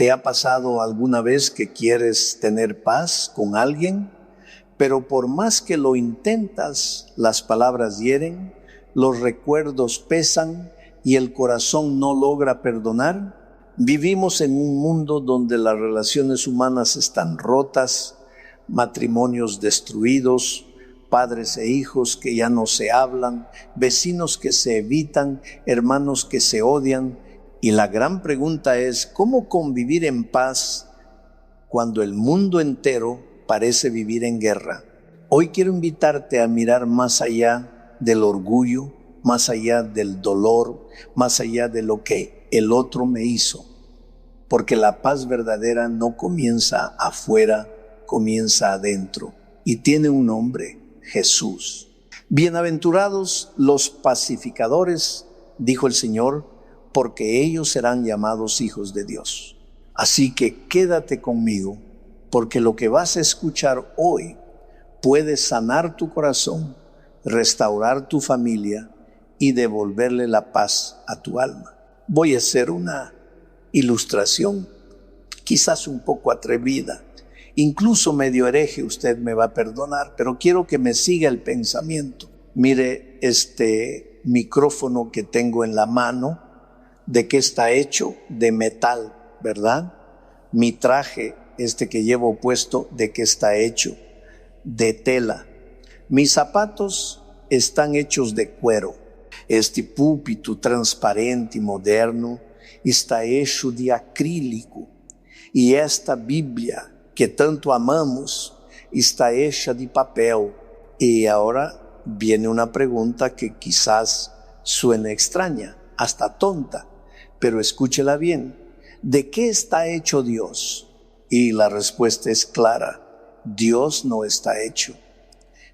¿Te ha pasado alguna vez que quieres tener paz con alguien, pero por más que lo intentas, las palabras hieren, los recuerdos pesan y el corazón no logra perdonar? Vivimos en un mundo donde las relaciones humanas están rotas, matrimonios destruidos, padres e hijos que ya no se hablan, vecinos que se evitan, hermanos que se odian. Y la gran pregunta es, ¿cómo convivir en paz cuando el mundo entero parece vivir en guerra? Hoy quiero invitarte a mirar más allá del orgullo, más allá del dolor, más allá de lo que el otro me hizo. Porque la paz verdadera no comienza afuera, comienza adentro. Y tiene un nombre, Jesús. Bienaventurados los pacificadores, dijo el Señor, porque ellos serán llamados hijos de Dios. Así que quédate conmigo, porque lo que vas a escuchar hoy puede sanar tu corazón, restaurar tu familia y devolverle la paz a tu alma. Voy a hacer una ilustración, quizás un poco atrevida, incluso medio hereje, usted me va a perdonar, pero quiero que me siga el pensamiento. Mire este micrófono que tengo en la mano. ¿De qué está hecho? De metal, ¿verdad? Mi traje, que llevo puesto, ¿de qué está hecho? De tela. Mis zapatos están hechos de cuero. Este púlpito transparente y moderno está hecho de acrílico. Y esta Bíblia, que tanto amamos, está hecha de papel. Y ahora viene una pregunta que quizás suene extraña, hasta tonta. Pero escúchela bien, ¿de qué está hecho Dios? Y la respuesta es clara, Dios no está hecho.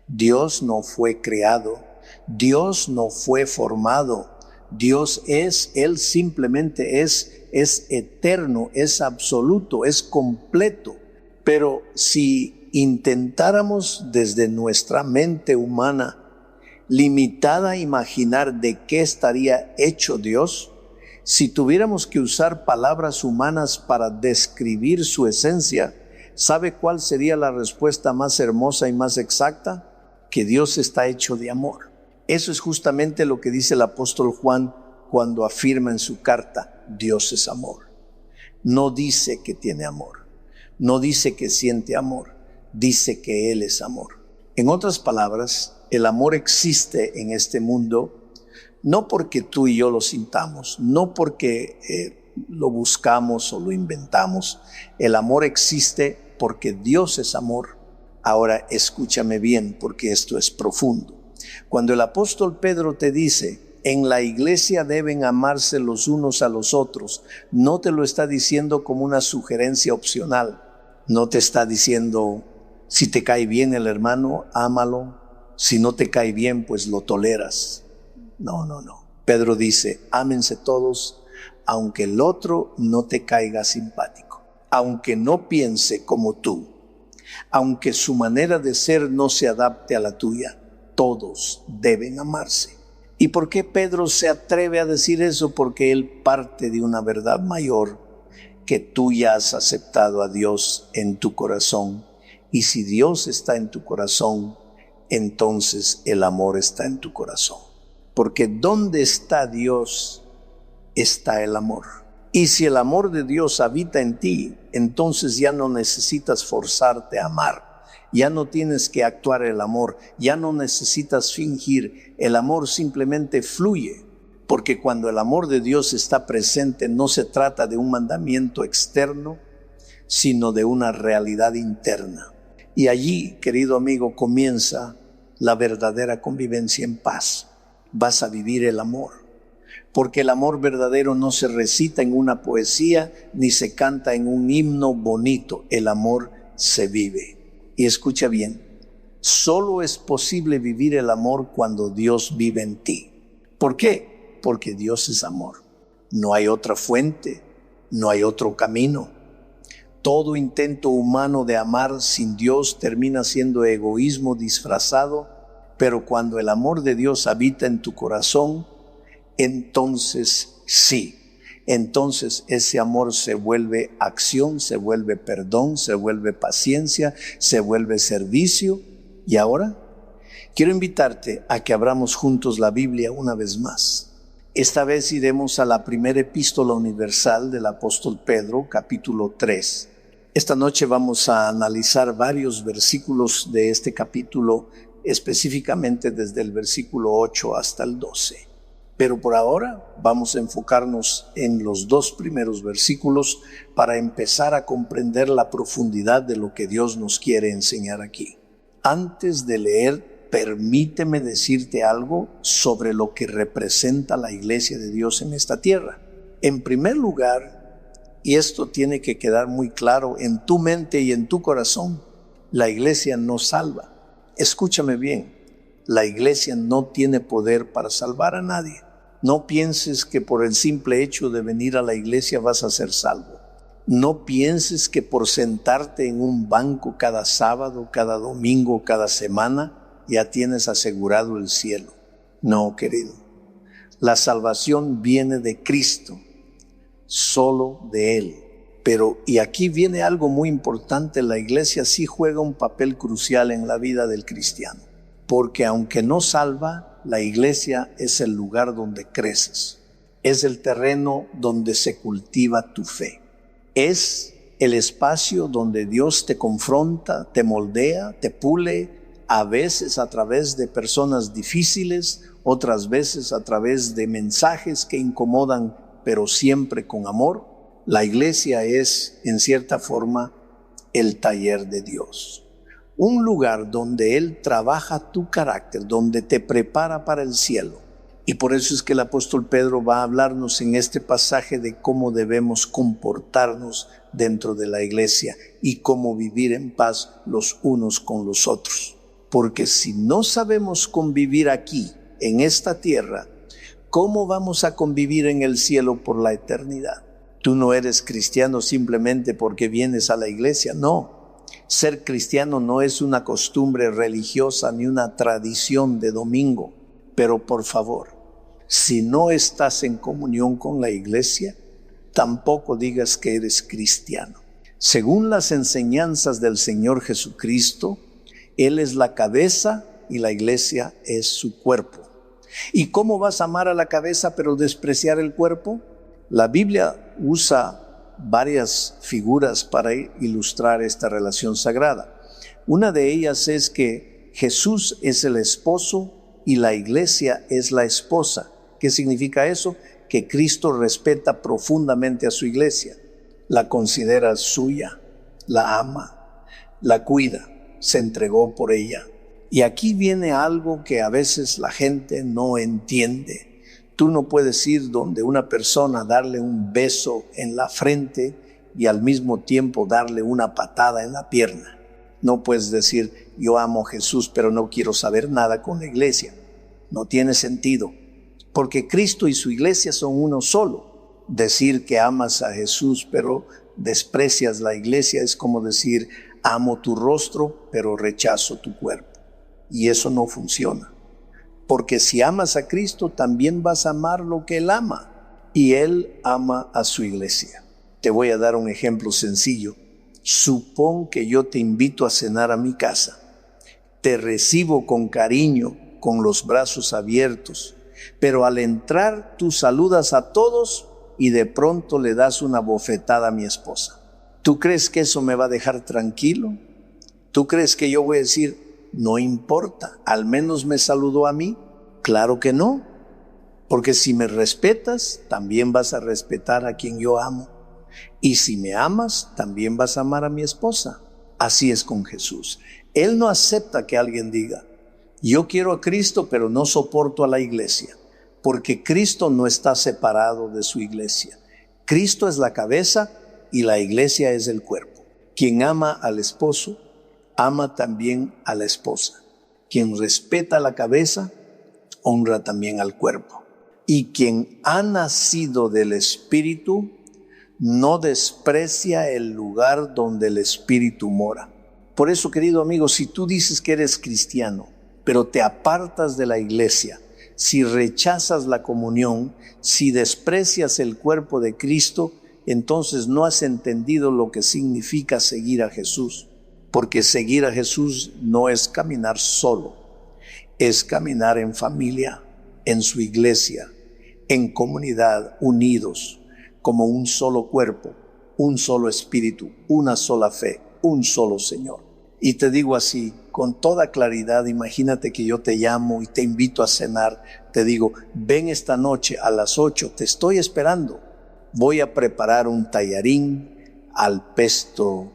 Dios no fue creado, Dios no fue formado. Dios es, Él simplemente es eterno, es absoluto, es completo. Pero si intentáramos desde nuestra mente humana limitada a imaginar de qué estaría hecho Dios, si tuviéramos que usar palabras humanas para describir su esencia, ¿sabe cuál sería la respuesta más hermosa y más exacta? Que Dios está hecho de amor. Eso es justamente lo que dice el apóstol Juan cuando afirma en su carta, Dios es amor. No dice que tiene amor, no dice que siente amor, dice que Él es amor. En otras palabras, el amor existe en este mundo no porque tú y yo lo sintamos, no porque lo buscamos o lo inventamos. El amor existe porque Dios es amor. Ahora escúchame bien, porque esto es profundo. Cuando el apóstol Pedro te dice, en la iglesia deben amarse los unos a los otros, no te lo está diciendo como una sugerencia opcional. No te está diciendo, si te cae bien el hermano, ámalo. Si no te cae bien, pues lo toleras. No. Pedro dice, ámense todos, aunque el otro no te caiga simpático, aunque no piense como tú, aunque su manera de ser no se adapte a la tuya, todos deben amarse. ¿Y por qué Pedro se atreve a decir eso? Porque él parte de una verdad mayor, que tú ya has aceptado a Dios en tu corazón. Y si Dios está en tu corazón, entonces el amor está en tu corazón. Porque donde está Dios, está el amor. Y si el amor de Dios habita en ti, entonces ya no necesitas forzarte a amar. Ya no tienes que actuar el amor, ya no necesitas fingir. El amor simplemente fluye. Porque cuando el amor de Dios está presente, no se trata de un mandamiento externo, sino de una realidad interna. Y allí, querido amigo, comienza la verdadera convivencia en paz. Vas a vivir el amor, porque el amor verdadero no se recita en una poesía ni se canta en un himno bonito. El amor se vive. Y escucha bien, solo es posible vivir el amor cuando Dios vive en ti. ¿Por qué? Porque Dios es amor. No hay otra fuente, no hay otro camino. Todo intento humano de amar sin Dios termina siendo egoísmo disfrazado. Pero cuando el amor de Dios habita en tu corazón, entonces sí, entonces ese amor se vuelve acción, se vuelve perdón, se vuelve paciencia, se vuelve servicio. Y ahora quiero invitarte a que abramos juntos la Biblia una vez más. Esta vez iremos a la primera epístola universal del apóstol Pedro, capítulo 3. Esta noche vamos a analizar varios versículos de este capítulo, específicamente desde el versículo 8 hasta el 12. Pero por ahora vamos a enfocarnos en los dos primeros versículos para empezar a comprender la profundidad de lo que Dios nos quiere enseñar aquí. Antes de leer, permíteme decirte algo sobre lo que representa la iglesia de Dios en esta tierra. En primer lugar, y esto tiene que quedar muy claro en tu mente y en tu corazón, la iglesia no salva. Escúchame bien, la iglesia no tiene poder para salvar a nadie. No pienses que por el simple hecho de venir a la iglesia vas a ser salvo. No pienses que por sentarte en un banco cada sábado, cada domingo, cada semana, ya tienes asegurado el cielo. No, querido. La salvación viene de Cristo, solo de Él. Pero, y aquí viene algo muy importante, la iglesia sí juega un papel crucial en la vida del cristiano. Porque aunque no salva, la iglesia es el lugar donde creces. Es el terreno donde se cultiva tu fe. Es el espacio donde Dios te confronta, te moldea, te pule, a veces a través de personas difíciles, otras veces a través de mensajes que incomodan, pero siempre con amor. La iglesia es, en cierta forma, el taller de Dios. Un lugar donde Él trabaja tu carácter, donde te prepara para el cielo. Y por eso es que el apóstol Pedro va a hablarnos en este pasaje de cómo debemos comportarnos dentro de la iglesia y cómo vivir en paz los unos con los otros. Porque si no sabemos convivir aquí, en esta tierra, ¿cómo vamos a convivir en el cielo por la eternidad? Tú no eres cristiano simplemente porque vienes a la iglesia, no. Ser cristiano no es una costumbre religiosa ni una tradición de domingo. Pero por favor, si no estás en comunión con la iglesia, tampoco digas que eres cristiano. Según las enseñanzas del Señor Jesucristo, Él es la cabeza y la iglesia es su cuerpo. ¿Y cómo vas a amar a la cabeza pero despreciar el cuerpo? La Biblia usa varias figuras para ilustrar esta relación sagrada. Una de ellas es que Jesús es el esposo y la iglesia es la esposa. ¿Qué significa eso? Que Cristo respeta profundamente a su iglesia, la considera suya, la ama, la cuida, se entregó por ella. Y aquí viene algo que a veces la gente no entiende. Tú no puedes ir donde una persona, darle un beso en la frente y al mismo tiempo darle una patada en la pierna. No puedes decir, yo amo a Jesús, pero no quiero saber nada con la iglesia. No tiene sentido, porque Cristo y su iglesia son uno solo. Decir que amas a Jesús, pero desprecias la iglesia, es como decir, amo tu rostro, pero rechazo tu cuerpo. Y eso no funciona. Porque si amas a Cristo, también vas a amar lo que Él ama. Y Él ama a su iglesia. Te voy a dar un ejemplo sencillo. Supón que yo te invito a cenar a mi casa. Te recibo con cariño, con los brazos abiertos. Pero al entrar, tú saludas a todos y de pronto le das una bofetada a mi esposa. ¿Tú crees que eso me va a dejar tranquilo? ¿Tú crees que yo voy a decir, no importa, al menos me saludó a mí? Claro que no, porque si me respetas, también vas a respetar a quien yo amo. Y si me amas, también vas a amar a mi esposa. Así es con Jesús. Él no acepta que alguien diga, yo quiero a Cristo, pero no soporto a la iglesia, porque Cristo no está separado de su iglesia. Cristo es la cabeza y la iglesia es el cuerpo. Quien ama al esposo, ama también a la esposa. Quien respeta la cabeza, honra también al cuerpo. Y quien ha nacido del Espíritu, no desprecia el lugar donde el Espíritu mora. Por eso, querido amigo, si tú dices que eres cristiano, pero te apartas de la iglesia, si rechazas la comunión, si desprecias el cuerpo de Cristo, entonces no has entendido lo que significa seguir a Jesús. Porque seguir a Jesús no es caminar solo, es caminar en familia, en su iglesia, en comunidad, unidos, como un solo cuerpo, un solo espíritu, una sola fe, un solo Señor. Y te digo así, con toda claridad, imagínate que yo te llamo y te invito a cenar, te digo, ven esta noche a las 8, te estoy esperando. Voy a preparar un tallarín al pesto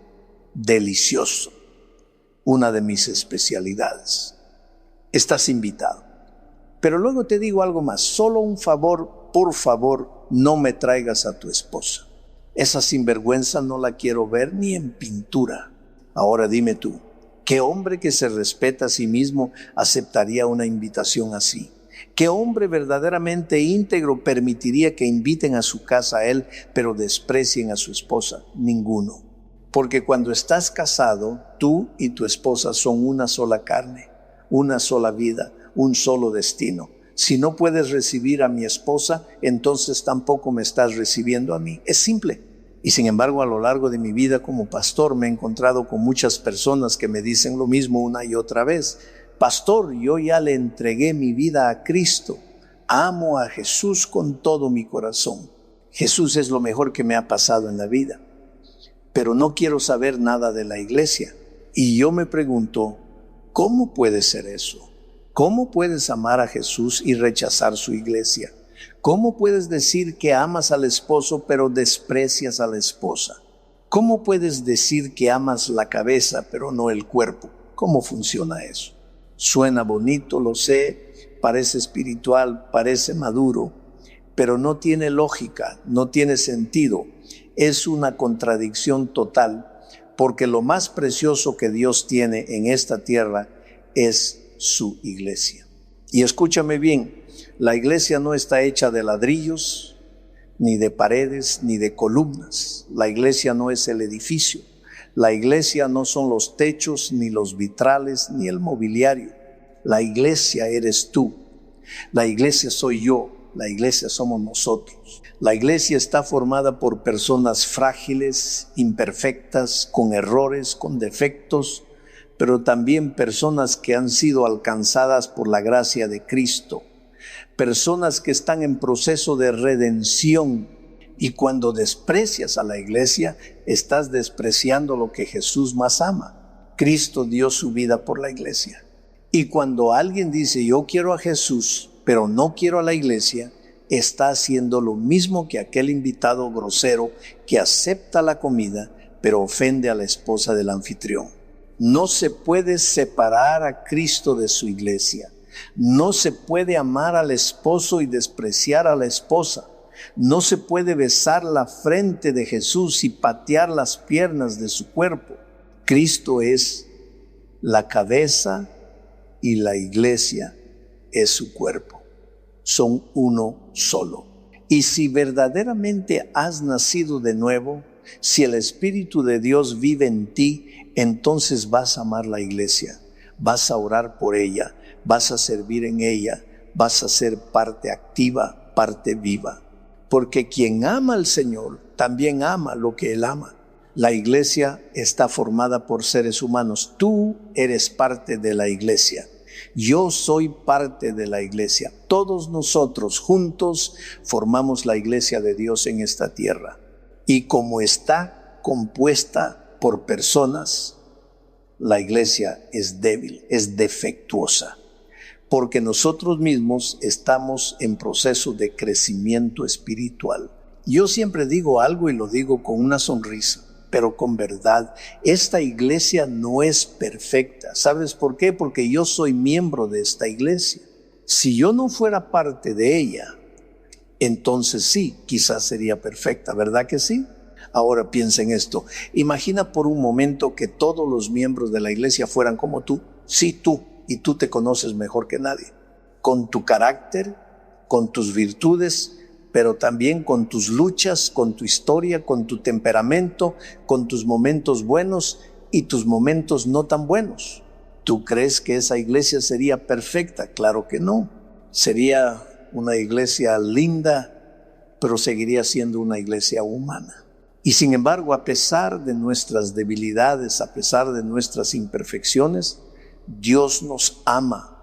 delicioso, una de mis especialidades. Estás invitado. Pero luego te digo algo más, solo un favor, por favor, no me traigas a tu esposa. Esa sinvergüenza no la quiero ver ni en pintura. Ahora dime tú, ¿qué hombre que se respeta a sí mismo aceptaría una invitación así? ¿Qué hombre verdaderamente íntegro permitiría que inviten a su casa a él, pero desprecien a su esposa? Ninguno. Porque cuando estás casado, tú y tu esposa son una sola carne, una sola vida, un solo destino. Si no puedes recibir a mi esposa, entonces tampoco me estás recibiendo a mí. Es simple. Y sin embargo, a lo largo de mi vida como pastor me he encontrado con muchas personas que me dicen lo mismo una y otra vez. Pastor, yo ya le entregué mi vida a Cristo. Amo a Jesús con todo mi corazón. Jesús es lo mejor que me ha pasado en la vida. Pero no quiero saber nada de la iglesia. Y yo me pregunto, ¿cómo puede ser eso? ¿Cómo puedes amar a Jesús y rechazar su iglesia? ¿Cómo puedes decir que amas al esposo pero desprecias a la esposa? ¿Cómo puedes decir que amas la cabeza pero no el cuerpo? ¿Cómo funciona eso? Suena bonito, lo sé, parece espiritual, parece maduro, pero no tiene lógica, no tiene sentido. Es una contradicción total, porque lo más precioso que Dios tiene en esta tierra es su iglesia. Y escúchame bien, la iglesia no está hecha de ladrillos, ni de paredes, ni de columnas. La iglesia no es el edificio. La iglesia no son los techos, ni los vitrales, ni el mobiliario. La iglesia eres tú. La iglesia soy yo. La iglesia somos nosotros. La iglesia está formada por personas frágiles, imperfectas, con errores, con defectos, pero también personas que han sido alcanzadas por la gracia de Cristo. Personas que están en proceso de redención. Y cuando desprecias a la iglesia, estás despreciando lo que Jesús más ama. Cristo dio su vida por la iglesia. Y cuando alguien dice, yo quiero a Jesús, pero no quiero a la iglesia, está haciendo lo mismo que aquel invitado grosero que acepta la comida, pero ofende a la esposa del anfitrión. No se puede separar a Cristo de su iglesia. No se puede amar al esposo y despreciar a la esposa. No se puede besar la frente de Jesús y patear las piernas de su cuerpo. Cristo es la cabeza y la iglesia es su cuerpo. Son uno solo. Y si verdaderamente has nacido de nuevo, si el Espíritu de Dios vive en ti, entonces vas a amar la iglesia, vas a orar por ella, vas a servir en ella, vas a ser parte activa, parte viva. Porque quien ama al Señor también ama lo que Él ama. La iglesia está formada por seres humanos. Tú eres parte de la iglesia. Yo soy parte de la iglesia. Todos nosotros juntos formamos la iglesia de Dios en esta tierra. Y como está compuesta por personas, la iglesia es débil, es defectuosa. Porque nosotros mismos estamos en proceso de crecimiento espiritual. Yo siempre digo algo y lo digo con una sonrisa, pero con verdad. Esta iglesia no es perfecta. ¿Sabes por qué? Porque yo soy miembro de esta iglesia. Si yo no fuera parte de ella, entonces sí, quizás sería perfecta, ¿verdad que sí? Ahora piensa en esto. Imagina por un momento que todos los miembros de la iglesia fueran como tú. Sí, tú. Y tú te conoces mejor que nadie. Con tu carácter, con tus virtudes, pero también con tus luchas, con tu historia, con tu temperamento, con tus momentos buenos y tus momentos no tan buenos. ¿Tú crees que esa iglesia sería perfecta? Claro que no. Sería una iglesia linda, pero seguiría siendo una iglesia humana. Y sin embargo, a pesar de nuestras debilidades, a pesar de nuestras imperfecciones, Dios nos ama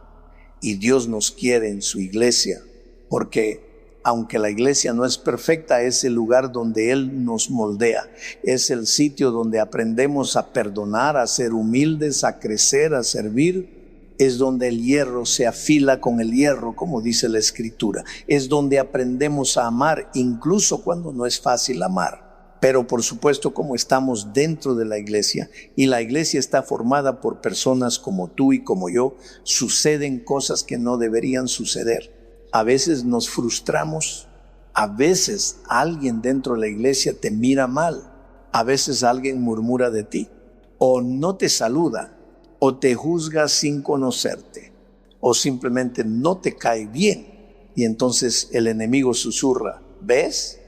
y Dios nos quiere en su iglesia, porque aunque la iglesia no es perfecta, es el lugar donde Él nos moldea, es el sitio donde aprendemos a perdonar, a ser humildes, a crecer, a servir. Es donde el hierro se afila con el hierro, como dice la Escritura. Es donde aprendemos a amar, incluso cuando no es fácil amar. Pero por supuesto, como estamos dentro de la iglesia y la iglesia está formada por personas como tú y como yo, suceden cosas que no deberían suceder. A veces nos frustramos, a veces alguien dentro de la iglesia te mira mal, a veces alguien murmura de ti, o no te saluda, o te juzga sin conocerte, o simplemente no te cae bien. Y entonces el enemigo susurra, ¿ves?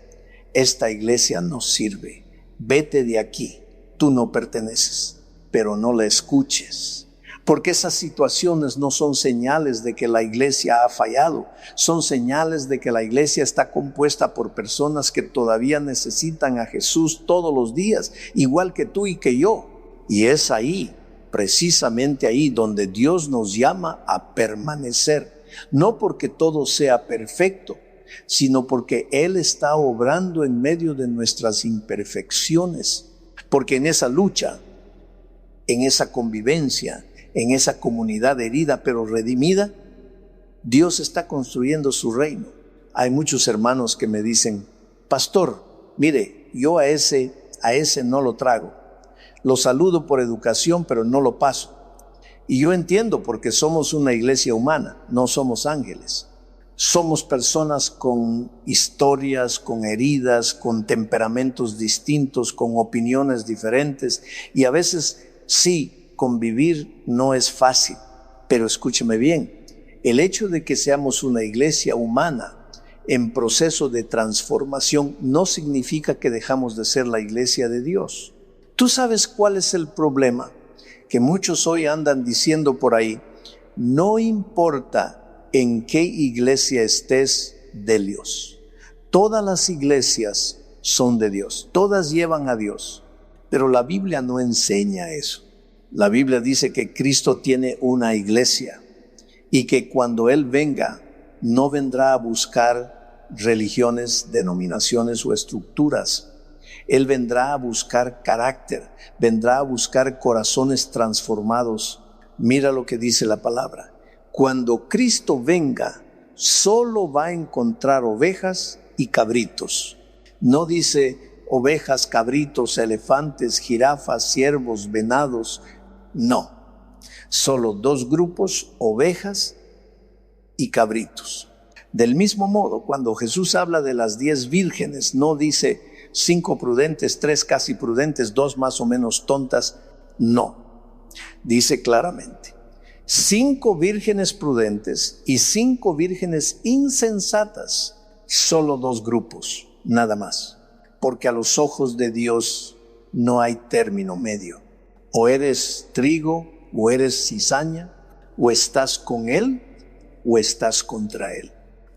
Esta iglesia no sirve, vete de aquí, tú no perteneces, pero no la escuches. Porque esas situaciones no son señales de que la iglesia ha fallado, son señales de que la iglesia está compuesta por personas que todavía necesitan a Jesús todos los días, igual que tú y que yo. Y es ahí, precisamente ahí, donde Dios nos llama a permanecer, no porque todo sea perfecto, sino porque Él está obrando en medio de nuestras imperfecciones, porque en esa lucha, en esa convivencia, en esa comunidad herida pero redimida, Dios está construyendo su reino. Hay muchos hermanos que me dicen, pastor, mire, yo a ese no lo trago. Lo saludo por educación, pero no lo paso. Y yo entiendo, porque somos una iglesia humana, no somos ángeles. Somos personas con historias, con heridas, con temperamentos distintos, con opiniones diferentes. Y a veces sí, convivir no es fácil, pero escúcheme bien, el hecho de que seamos una iglesia humana en proceso de transformación no significa que dejamos de ser la iglesia de Dios. ¿Tú sabes cuál es el problema? Que muchos hoy andan diciendo por ahí, no importa en qué iglesia estés de Dios. Todas las iglesias son de Dios, todas llevan a Dios, pero la Biblia no enseña eso. La Biblia dice que Cristo tiene una iglesia y que cuando Él venga, no vendrá a buscar religiones, denominaciones o estructuras. Él vendrá a buscar carácter, vendrá a buscar corazones transformados. Mira lo que dice la palabra. Cuando Cristo venga, solo va a encontrar ovejas y cabritos. No dice ovejas, cabritos, elefantes, jirafas, ciervos, venados. No, solo dos grupos, ovejas y cabritos. Del mismo modo, cuando Jesús habla de las 10 vírgenes, no dice 5 prudentes, 3 casi prudentes, 2 más o menos tontas. No, dice claramente, 5 vírgenes prudentes y 5 vírgenes insensatas, solo 2 grupos, nada más. Porque a los ojos de Dios no hay término medio. O eres trigo, o eres cizaña, o estás con Él, o estás contra Él.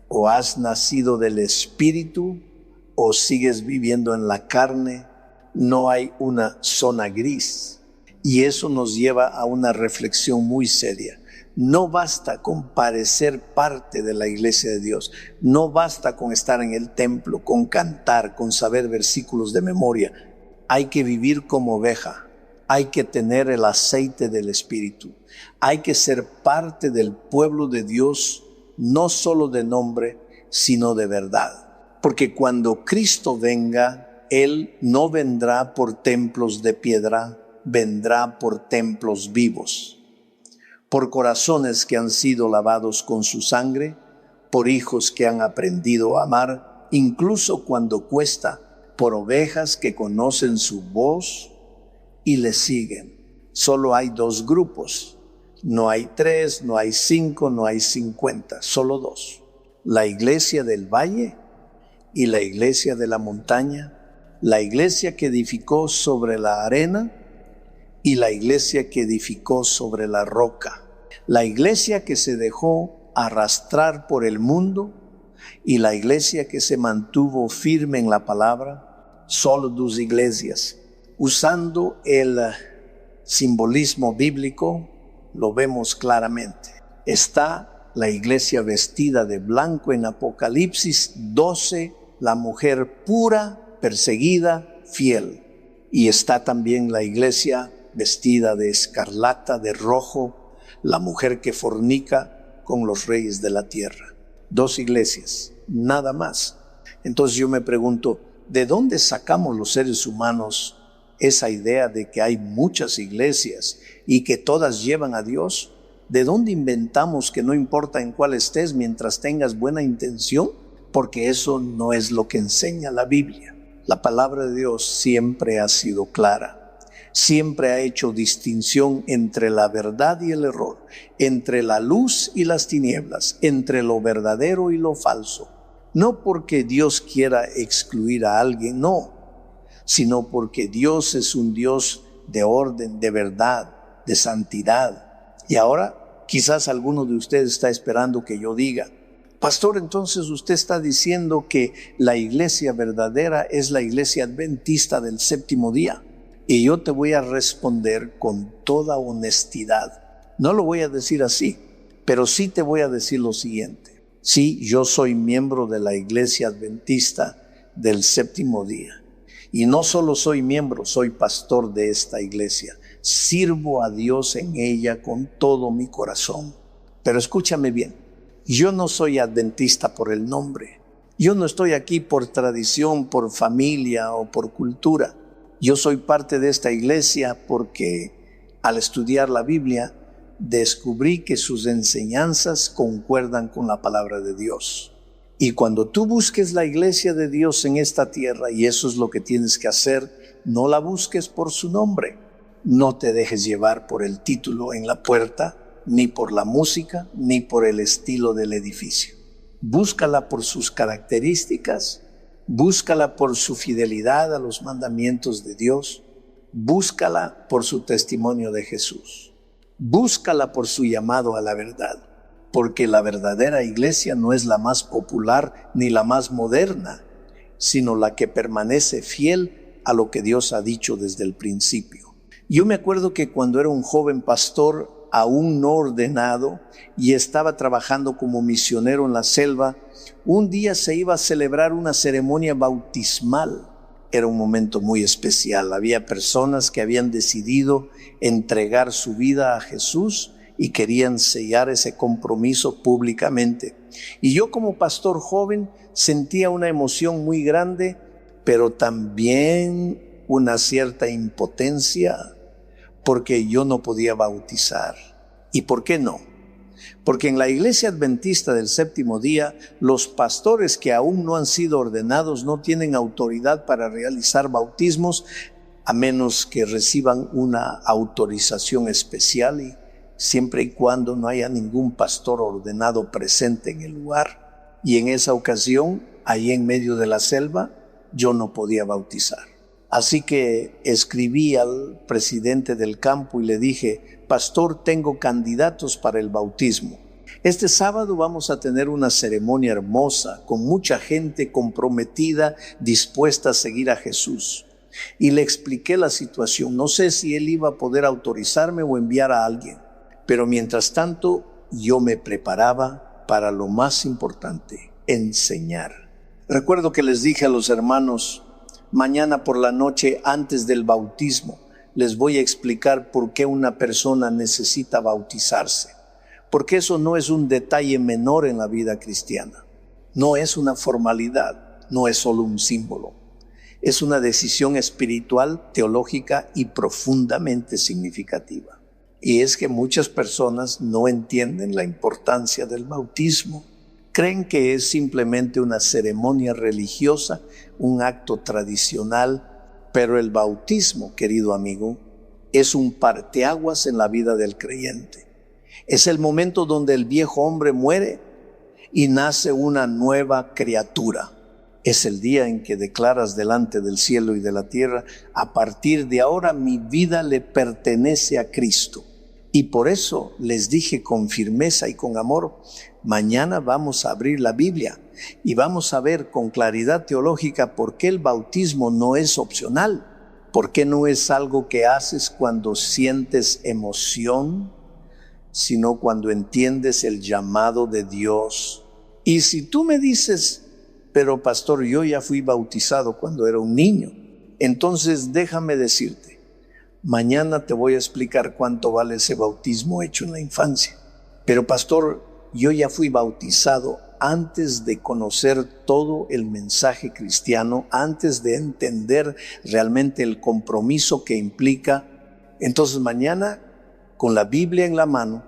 O has nacido del Espíritu, o sigues viviendo en la carne. No hay una zona gris. Y eso nos lleva a una reflexión muy seria. No basta con parecer parte de la iglesia de Dios. No basta con estar en el templo, con cantar, con saber versículos de memoria. Hay que vivir como oveja. Hay que tener el aceite del Espíritu. Hay que ser parte del pueblo de Dios, no solo de nombre, sino de verdad. Porque cuando Cristo venga, Él no vendrá por templos de piedra, vendrá por templos vivos, por corazones que han sido lavados con su sangre, por hijos que han aprendido a amar, incluso cuando cuesta, por ovejas que conocen su voz y le siguen. Solo hay 2 grupos, no hay 3, no hay 5, no hay 50, solo 2. La iglesia del valle y la iglesia de la montaña, la iglesia que edificó sobre la arena y la iglesia que edificó sobre la roca. La iglesia que se dejó arrastrar por el mundo, y la iglesia que se mantuvo firme en la palabra, solo dos iglesias. Usando el simbolismo bíblico, lo vemos claramente. Está la iglesia vestida de blanco en Apocalipsis 12, la mujer pura, perseguida, fiel. Y está también la iglesia vestida de escarlata, de rojo, la mujer que fornica con los reyes de la tierra. Dos iglesias, nada más. Entonces yo me pregunto, ¿de dónde sacamos los seres humanos esa idea de que hay muchas iglesias y que todas llevan a Dios? ¿De dónde inventamos que no importa en cuál estés mientras tengas buena intención? Porque eso no es lo que enseña la Biblia. La palabra de Dios siempre ha sido clara. Siempre ha hecho distinción entre la verdad y el error, entre la luz y las tinieblas, entre lo verdadero y lo falso. No porque Dios quiera excluir a alguien, no, sino porque Dios es un Dios de orden, de verdad, de santidad. Y ahora quizás alguno de ustedes está esperando que yo diga, pastor, entonces usted está diciendo que la iglesia verdadera es la iglesia adventista del séptimo día. Y yo te voy a responder con toda honestidad. No lo voy a decir así, pero sí te voy a decir lo siguiente. Sí, yo soy miembro de la iglesia adventista del séptimo día. Y no solo soy miembro, soy pastor de esta iglesia. Sirvo a Dios en ella con todo mi corazón. Pero escúchame bien, yo no soy adventista por el nombre. Yo no estoy aquí por tradición, por familia o por cultura. Yo soy parte de esta iglesia porque al estudiar la Biblia descubrí que sus enseñanzas concuerdan con la palabra de Dios. Y cuando tú busques la iglesia de Dios en esta tierra, y eso es lo que tienes que hacer, no la busques por su nombre. No te dejes llevar por el título en la puerta, ni por la música, ni por el estilo del edificio. Búscala por sus características, búscala por su fidelidad a los mandamientos de Dios, búscala por su testimonio de Jesús, búscala por su llamado a la verdad, porque la verdadera iglesia no es la más popular ni la más moderna, sino la que permanece fiel a lo que Dios ha dicho desde el principio. Yo me acuerdo que cuando era un joven pastor, aún no ordenado, y estaba trabajando como misionero en la selva, un día se iba a celebrar una ceremonia bautismal. Era un momento muy especial. Había personas que habían decidido entregar su vida a Jesús y querían sellar ese compromiso públicamente. Y yo como pastor joven sentía una emoción muy grande, pero también una cierta impotencia, porque yo no podía bautizar. ¿Y por qué no? Porque en la iglesia adventista del séptimo día, los pastores que aún no han sido ordenados no tienen autoridad para realizar bautismos, a menos que reciban una autorización especial, y siempre y cuando no haya ningún pastor ordenado presente en el lugar. Y en esa ocasión, ahí en medio de la selva, yo no podía bautizar. Así que escribí al presidente del campo y le dije, pastor, tengo candidatos para el bautismo. Este sábado vamos a tener una ceremonia hermosa, con mucha gente comprometida, dispuesta a seguir a Jesús. Y le expliqué la situación. No sé si él iba a poder autorizarme o enviar a alguien, pero mientras tanto yo me preparaba para lo más importante, enseñar. Recuerdo que les dije a los hermanos, mañana por la noche antes del bautismo, les voy a explicar por qué una persona necesita bautizarse. Porque eso no es un detalle menor en la vida cristiana. No es una formalidad, no es solo un símbolo. Es una decisión espiritual, teológica y profundamente significativa. Y es que muchas personas no entienden la importancia del bautismo. Creen que es simplemente una ceremonia religiosa, un acto tradicional, pero el bautismo, querido amigo, es un parteaguas en la vida del creyente. Es el momento donde el viejo hombre muere y nace una nueva criatura. Es el día en que declaras delante del cielo y de la tierra, a partir de ahora mi vida le pertenece a Cristo. Y por eso les dije con firmeza y con amor, mañana vamos a abrir la Biblia y vamos a ver con claridad teológica por qué el bautismo no es opcional, por qué no es algo que haces cuando sientes emoción, sino cuando entiendes el llamado de Dios. Y si tú me dices, pero pastor, yo ya fui bautizado cuando era un niño, entonces déjame decirte, mañana te voy a explicar cuánto vale ese bautismo hecho en la infancia. Pero pastor, yo ya fui bautizado antes de conocer todo el mensaje cristiano, antes de entender realmente el compromiso que implica. Entonces mañana, con la Biblia en la mano,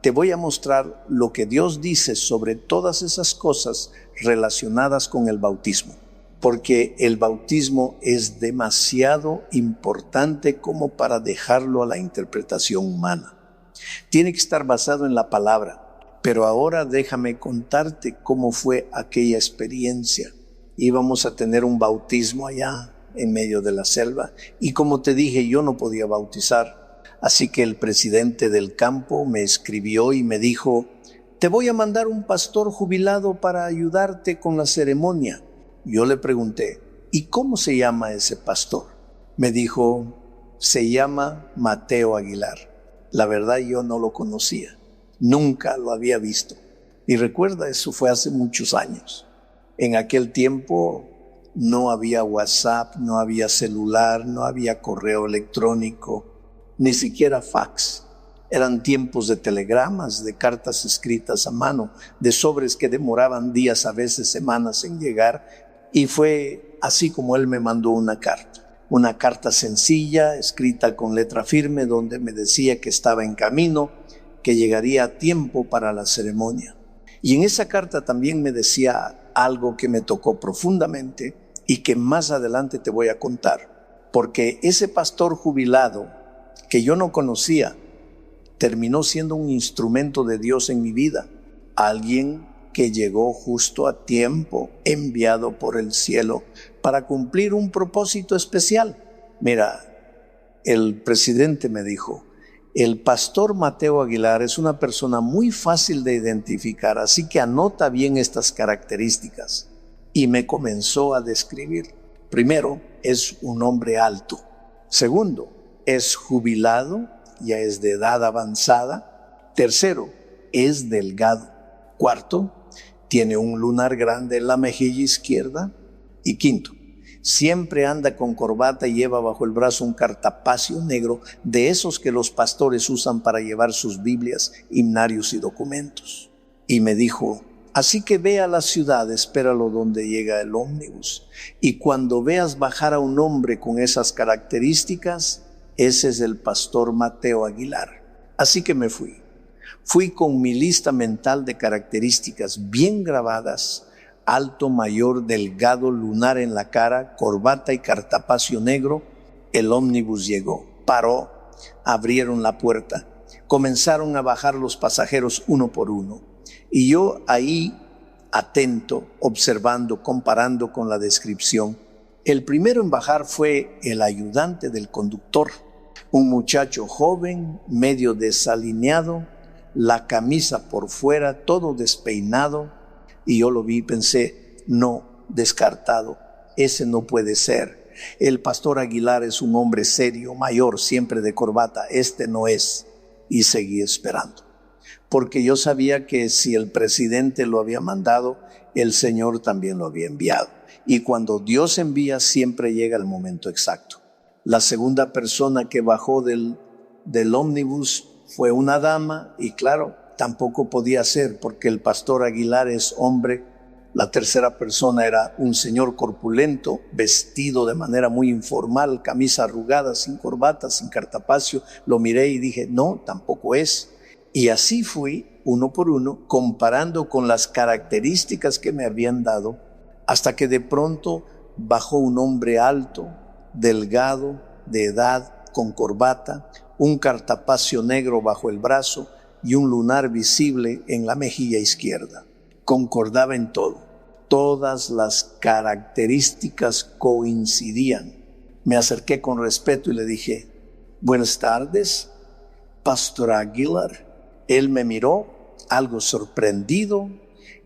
te voy a mostrar lo que Dios dice sobre todas esas cosas relacionadas con el bautismo. Porque el bautismo es demasiado importante como para dejarlo a la interpretación humana. Tiene que estar basado en la palabra. Pero ahora déjame contarte cómo fue aquella experiencia. Íbamos a tener un bautismo allá en medio de la selva y como te dije, yo no podía bautizar. Así que el presidente del campo me escribió y me dijo, te voy a mandar un pastor jubilado para ayudarte con la ceremonia. Yo le pregunté, ¿y cómo se llama ese pastor? Me dijo, se llama Mateo Aguilar. La verdad yo no lo conocía. Nunca lo había visto. Y recuerda, eso fue hace muchos años. En aquel tiempo no había WhatsApp, no había celular, no había correo electrónico, ni siquiera fax. Eran tiempos de telegramas, de cartas escritas a mano, de sobres que demoraban días, a veces semanas en llegar. Y fue así como él me mandó una carta sencilla, escrita con letra firme, donde me decía que estaba en camino, que llegaría a tiempo para la ceremonia. Y en esa carta también me decía algo que me tocó profundamente y que más adelante te voy a contar. Porque ese pastor jubilado que yo no conocía terminó siendo un instrumento de Dios en mi vida. Alguien que llegó justo a tiempo, enviado por el cielo para cumplir un propósito especial. Mira, el presidente me dijo, el pastor Mateo Aguilar es una persona muy fácil de identificar, así que anota bien estas características. Y me comenzó a describir. Primero, es un hombre alto. Segundo, es jubilado, ya es de edad avanzada. Tercero, es delgado. Cuarto, tiene un lunar grande en la mejilla izquierda. Y quinto, siempre anda con corbata y lleva bajo el brazo un cartapacio negro, de esos que los pastores usan para llevar sus Biblias, himnarios y documentos. Y me dijo, así que ve a la ciudad, espéralo donde llega el ómnibus. Y cuando veas bajar a un hombre con esas características, ese es el pastor Mateo Aguilar. Así que me fui. Fui con mi lista mental de características bien grabadas: alto, mayor, delgado, lunar en la cara, corbata y cartapacio negro. El ómnibus llegó, paró, abrieron la puerta, comenzaron a bajar los pasajeros uno por uno. Y yo ahí, atento, observando, comparando con la descripción. El primero en bajar fue el ayudante del conductor, un muchacho joven, medio desalineado, la camisa por fuera, todo despeinado. Y yo lo vi y pensé, no, descartado, ese no puede ser. El pastor Aguilar es un hombre serio, mayor, siempre de corbata, este no es. Y seguí esperando, porque yo sabía que si el presidente lo había mandado, el Señor también lo había enviado. Y cuando Dios envía, siempre llega el momento exacto. La segunda persona que bajó del ómnibus fue una dama, y claro, tampoco podía ser porque el pastor Aguilar es hombre. La tercera persona era un señor corpulento, vestido de manera muy informal, camisa arrugada, sin corbata, sin cartapacio. Lo miré y dije, no, tampoco es. Y así fui, uno por uno, comparando con las características que me habían dado, hasta que de pronto bajó un hombre alto, delgado, de edad, con corbata, un cartapacio negro bajo el brazo y un lunar visible en la mejilla izquierda. Concordaba en todo. Todas las características coincidían. Me acerqué con respeto y le dije, buenas tardes, Pastor Aguilar. Él me miró, algo sorprendido,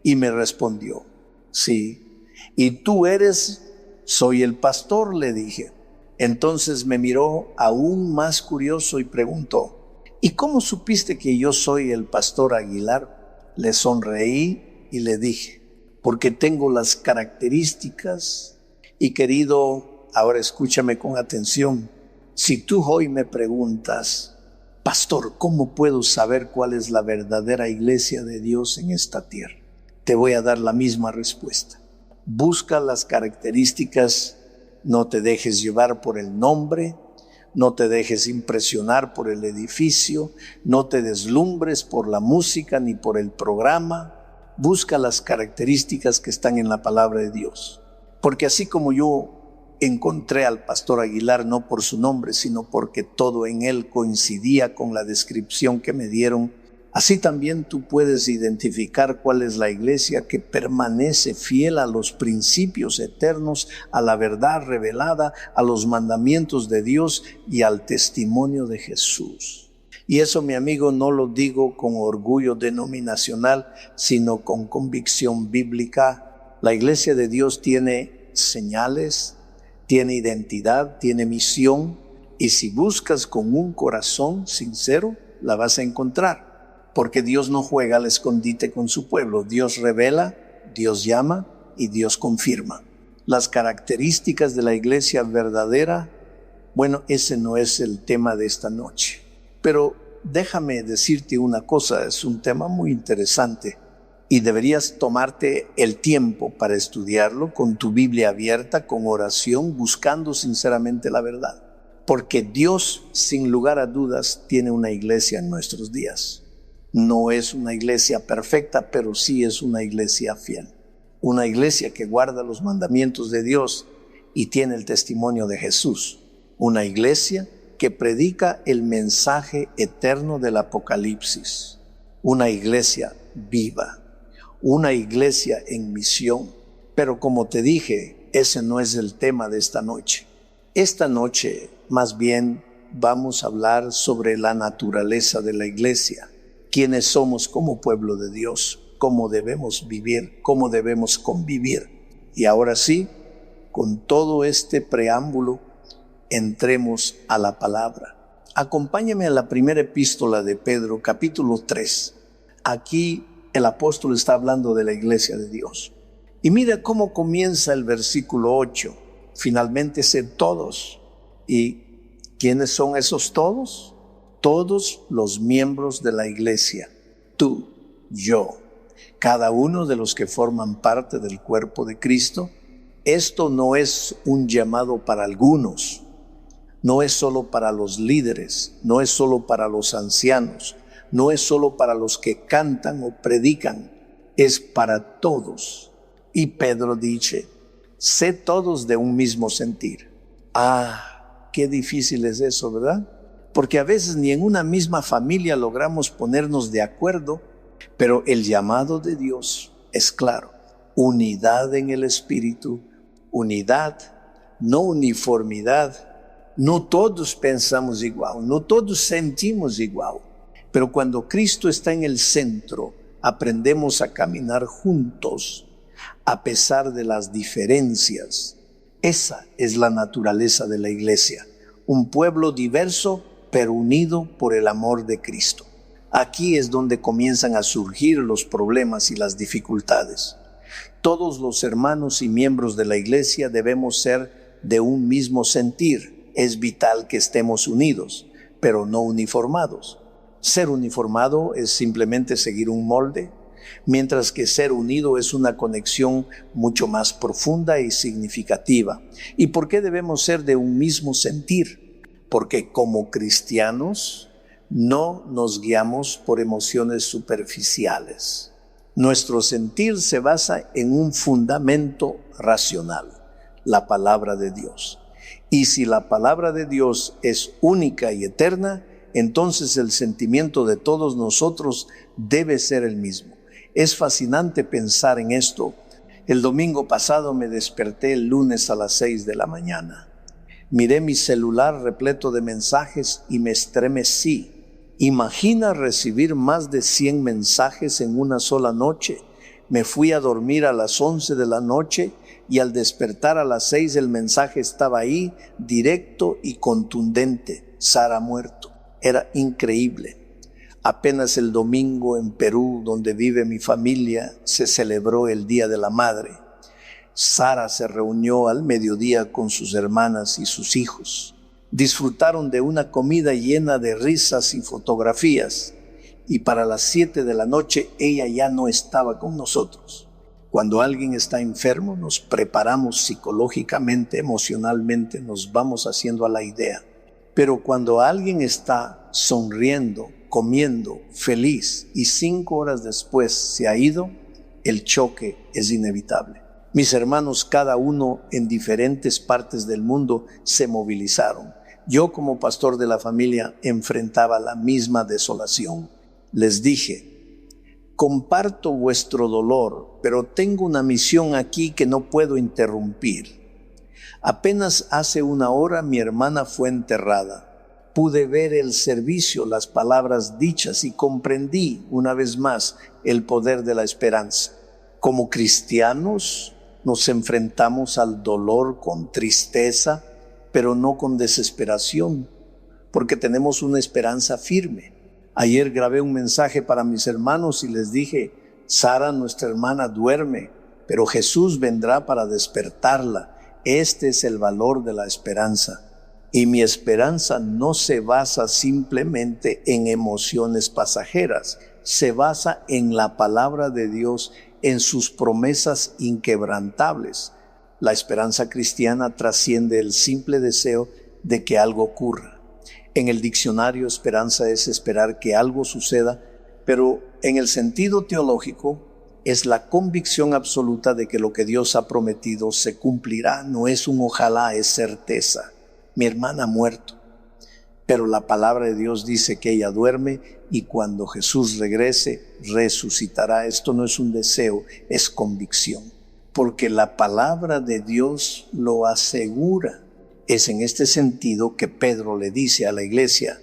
y me respondió, sí. ¿Y tú eres? Soy el pastor, le dije. Entonces me miró aún más curioso y preguntó, ¿y cómo supiste que yo soy el pastor Aguilar? Le sonreí y le dije, porque tengo las características. Y querido, ahora escúchame con atención. Si tú hoy me preguntas, pastor, ¿cómo puedo saber cuál es la verdadera iglesia de Dios en esta tierra? Te voy a dar la misma respuesta. Busca las características, no te dejes llevar por el nombre, no te dejes impresionar por el edificio, no te deslumbres por la música ni por el programa. Busca las características que están en la palabra de Dios. Porque así como yo encontré al pastor Aguilar no por su nombre, sino porque todo en él coincidía con la descripción que me dieron, así también tú puedes identificar cuál es la iglesia que permanece fiel a los principios eternos, a la verdad revelada, a los mandamientos de Dios y al testimonio de Jesús. Y eso, mi amigo, no lo digo con orgullo denominacional, sino con convicción bíblica. La iglesia de Dios tiene señales, tiene identidad, tiene misión, y si buscas con un corazón sincero, la vas a encontrar, porque Dios no juega al escondite con su pueblo. Dios revela, Dios llama y Dios confirma. Las características de la iglesia verdadera, bueno, ese no es el tema de esta noche. Pero déjame decirte una cosa, es un tema muy interesante y deberías tomarte el tiempo para estudiarlo con tu Biblia abierta, con oración, buscando sinceramente la verdad. Porque Dios, sin lugar a dudas, tiene una iglesia en nuestros días. No es una iglesia perfecta, pero sí es una iglesia fiel. Una iglesia que guarda los mandamientos de Dios y tiene el testimonio de Jesús. Una iglesia que predica el mensaje eterno del Apocalipsis. Una iglesia viva. Una iglesia en misión. Pero como te dije, ese no es el tema de esta noche. Esta noche, más bien, vamos a hablar sobre la naturaleza de la iglesia. Quiénes somos como pueblo de Dios, cómo debemos vivir, cómo debemos convivir. Y ahora sí, con todo este preámbulo, entremos a la palabra. Acompáñame a la primera epístola de Pedro, capítulo 3. Aquí el apóstol está hablando de la iglesia de Dios. Y mira cómo comienza el versículo 8. Finalmente sé todos. ¿Y quiénes son esos todos? Todos los miembros de la iglesia. Tú, yo, cada uno de los que forman parte del cuerpo de Cristo. Esto no es un llamado para algunos. No es solo para los líderes, no es solo para los ancianos, no es solo para los que cantan o predican, es para todos. Y Pedro dice, sé todos de un mismo sentir. Qué difícil es eso, ¿verdad? Porque a veces ni en una misma familia logramos ponernos de acuerdo, pero el llamado de Dios es claro. Unidad en el espíritu, unidad, no uniformidad. No todos pensamos igual, no todos sentimos igual, pero cuando Cristo está en el centro, aprendemos a caminar juntos, a pesar de las diferencias. Esa es la naturaleza de la iglesia, un pueblo diverso, pero unido por el amor de Cristo. Aquí es donde comienzan a surgir los problemas y las dificultades. Todos los hermanos y miembros de la iglesia debemos ser de un mismo sentir. Es vital que estemos unidos, pero no uniformados. Ser uniformado es simplemente seguir un molde, mientras que ser unido es una conexión mucho más profunda y significativa. ¿Y por qué debemos ser de un mismo sentir? Porque como cristianos no nos guiamos por emociones superficiales. Nuestro sentir se basa en un fundamento racional, la palabra de Dios. Y si la palabra de Dios es única y eterna, entonces el sentimiento de todos nosotros debe ser el mismo. Es fascinante pensar en esto. El domingo pasado me desperté el lunes a las 6 de la mañana. Miré mi celular repleto de mensajes y me estremecí. Imagina recibir más de 100 mensajes en una sola noche. Me fui a dormir a las 11 de la noche y al despertar a las 6 el mensaje estaba ahí, directo y contundente. Sara ha muerto. Era increíble. Apenas el domingo en Perú, donde vive mi familia, se celebró el Día de la Madre. Sara se reunió al mediodía con sus hermanas y sus hijos. Disfrutaron de una comida llena de risas y fotografías. Y para las 7 de la noche ella ya no estaba con nosotros. Cuando alguien está enfermo, nos preparamos psicológicamente, emocionalmente, nos vamos haciendo a la idea. Pero cuando alguien está sonriendo, comiendo, feliz y 5 horas después se ha ido, el choque es inevitable. Mis hermanos, cada uno en diferentes partes del mundo, se movilizaron. Yo, como pastor de la familia, enfrentaba la misma desolación. Les dije: comparto vuestro dolor, pero tengo una misión aquí que no puedo interrumpir. Apenas hace 1 hora mi hermana fue enterrada. Pude ver el servicio, las palabras dichas y comprendí una vez más el poder de la esperanza. Como cristianos nos enfrentamos al dolor con tristeza, pero no con desesperación, porque tenemos una esperanza firme. Ayer grabé un mensaje para mis hermanos y les dije: Sara, nuestra hermana, duerme, pero Jesús vendrá para despertarla. Este es el valor de la esperanza. Y mi esperanza no se basa simplemente en emociones pasajeras, se basa en la palabra de Dios, en sus promesas inquebrantables. La esperanza cristiana trasciende el simple deseo de que algo ocurra. En el diccionario, esperanza es esperar que algo suceda, pero en el sentido teológico es la convicción absoluta de que lo que Dios ha prometido se cumplirá. No es un ojalá, es certeza. Mi hermana ha muerto, pero la palabra de Dios dice que ella duerme y cuando Jesús regrese, resucitará. Esto no es un deseo, es convicción, porque la palabra de Dios lo asegura. Es en este sentido que Pedro le dice a la iglesia: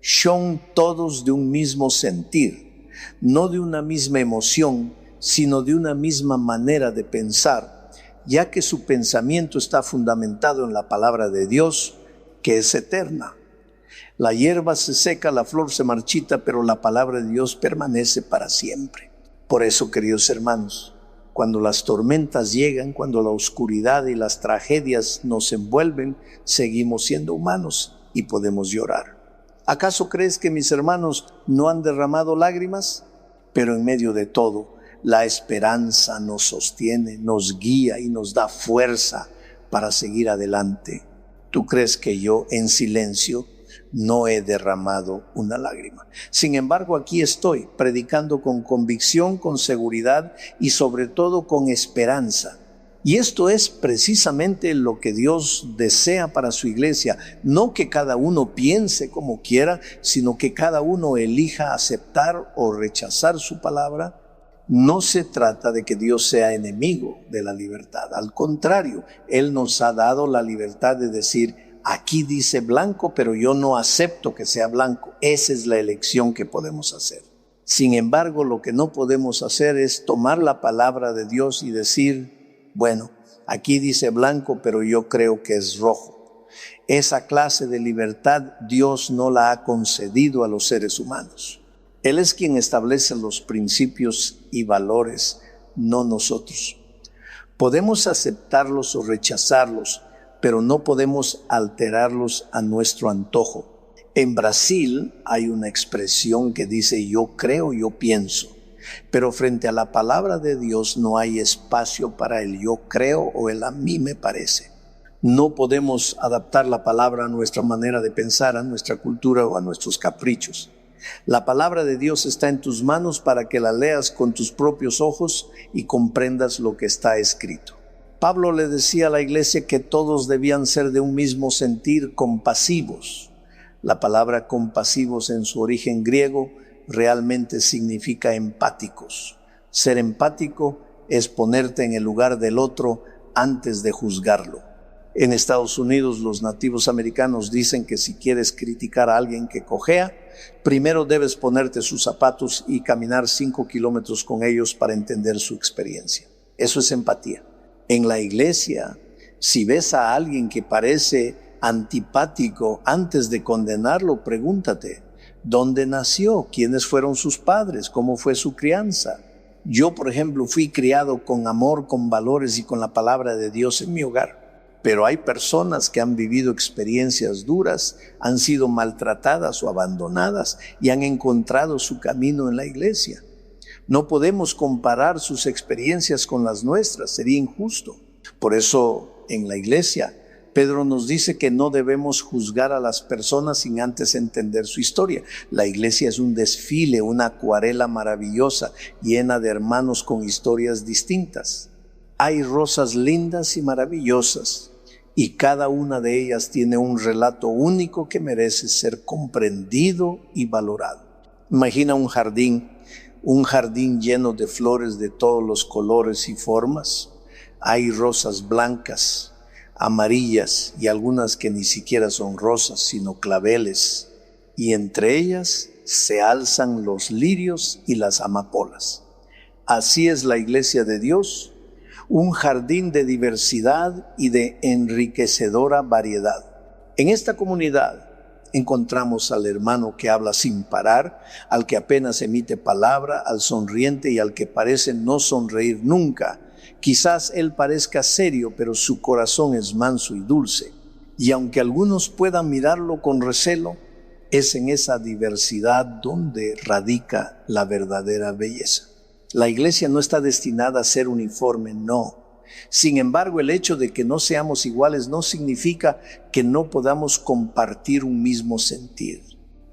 son todos de un mismo sentir, no de una misma emoción, sino de una misma manera de pensar, ya que su pensamiento está fundamentado en la palabra de Dios, que es eterna. La hierba se seca, la flor se marchita, pero la palabra de Dios permanece para siempre. Por eso, queridos hermanos, cuando las tormentas llegan, cuando la oscuridad y las tragedias nos envuelven, seguimos siendo humanos y podemos llorar. ¿Acaso crees que mis hermanos no han derramado lágrimas? Pero en medio de todo, la esperanza nos sostiene, nos guía y nos da fuerza para seguir adelante. ¿Tú crees que yo en silencio no he derramado una lágrima? Sin embargo, aquí estoy predicando con convicción, con seguridad y sobre todo con esperanza. Y esto es precisamente lo que Dios desea para su iglesia. No que cada uno piense como quiera, sino que cada uno elija aceptar o rechazar su palabra. No se trata de que Dios sea enemigo de la libertad. Al contrario, Él nos ha dado la libertad de decir: aquí dice blanco, pero yo no acepto que sea blanco. Esa es la elección que podemos hacer. Sin embargo, lo que no podemos hacer es tomar la palabra de Dios y decir: bueno, aquí dice blanco, pero yo creo que es rojo. Esa clase de libertad Dios no la ha concedido a los seres humanos. Él es quien establece los principios y valores, no nosotros. Podemos aceptarlos o rechazarlos, pero no podemos alterarlos a nuestro antojo. En Brasil hay una expresión que dice: yo creo, yo pienso. Pero frente a la palabra de Dios no hay espacio para el yo creo o el a mí me parece. No podemos adaptar la palabra a nuestra manera de pensar, a nuestra cultura o a nuestros caprichos. La palabra de Dios está en tus manos para que la leas con tus propios ojos y comprendas lo que está escrito. Pablo le decía a la iglesia que todos debían ser de un mismo sentir, compasivos. La palabra compasivos en su origen griego realmente significa empáticos. Ser empático es ponerte en el lugar del otro antes de juzgarlo. En Estados Unidos, los nativos americanos dicen que si quieres criticar a alguien que cojea, primero debes ponerte sus zapatos y caminar 5 kilómetros con ellos para entender su experiencia. Eso es empatía. En la iglesia, si ves a alguien que parece antipático, antes de condenarlo, pregúntate, ¿dónde nació? ¿Quiénes fueron sus padres? ¿Cómo fue su crianza? Yo, por ejemplo, fui criado con amor, con valores y con la palabra de Dios en mi hogar. Pero hay personas que han vivido experiencias duras, han sido maltratadas o abandonadas y han encontrado su camino en la iglesia. No podemos comparar sus experiencias con las nuestras, sería injusto. Por eso, en la iglesia, Pedro nos dice que no debemos juzgar a las personas sin antes entender su historia. La iglesia es un desfile, una acuarela maravillosa, llena de hermanos con historias distintas. Hay rosas lindas y maravillosas, y cada una de ellas tiene un relato único que merece ser comprendido y valorado. Imagina un jardín lleno de flores de todos los colores y formas. Hay rosas blancas, amarillas y algunas que ni siquiera son rosas, sino claveles. Y entre ellas se alzan los lirios y las amapolas. Así es la iglesia de Dios, un jardín de diversidad y de enriquecedora variedad. En esta comunidad encontramos al hermano que habla sin parar, al que apenas emite palabra, al sonriente y al que parece no sonreír nunca. Quizás él parezca serio, pero su corazón es manso y dulce. Y aunque algunos puedan mirarlo con recelo, es en esa diversidad donde radica la verdadera belleza. La iglesia no está destinada a ser uniforme, no. Sin embargo, el hecho de que no seamos iguales no significa que no podamos compartir un mismo sentir.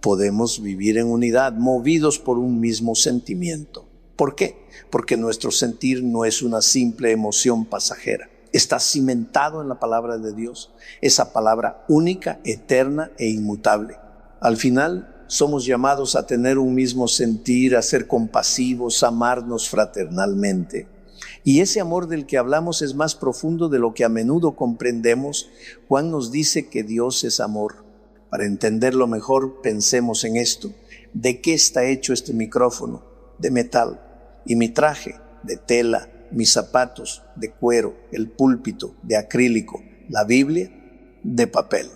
Podemos vivir en unidad, movidos por un mismo sentimiento. ¿Por qué? Porque nuestro sentir no es una simple emoción pasajera. Está cimentado en la palabra de Dios, esa palabra única, eterna e inmutable. Al final, somos llamados a tener un mismo sentir, a ser compasivos, a amarnos fraternalmente. Y ese amor del que hablamos es más profundo de lo que a menudo comprendemos. Juan nos dice que Dios es amor. Para entenderlo mejor, pensemos en esto. ¿De qué está hecho este micrófono? De metal. Y mi traje, de tela. Mis zapatos, de cuero. El púlpito, de acrílico. La Biblia, de papel.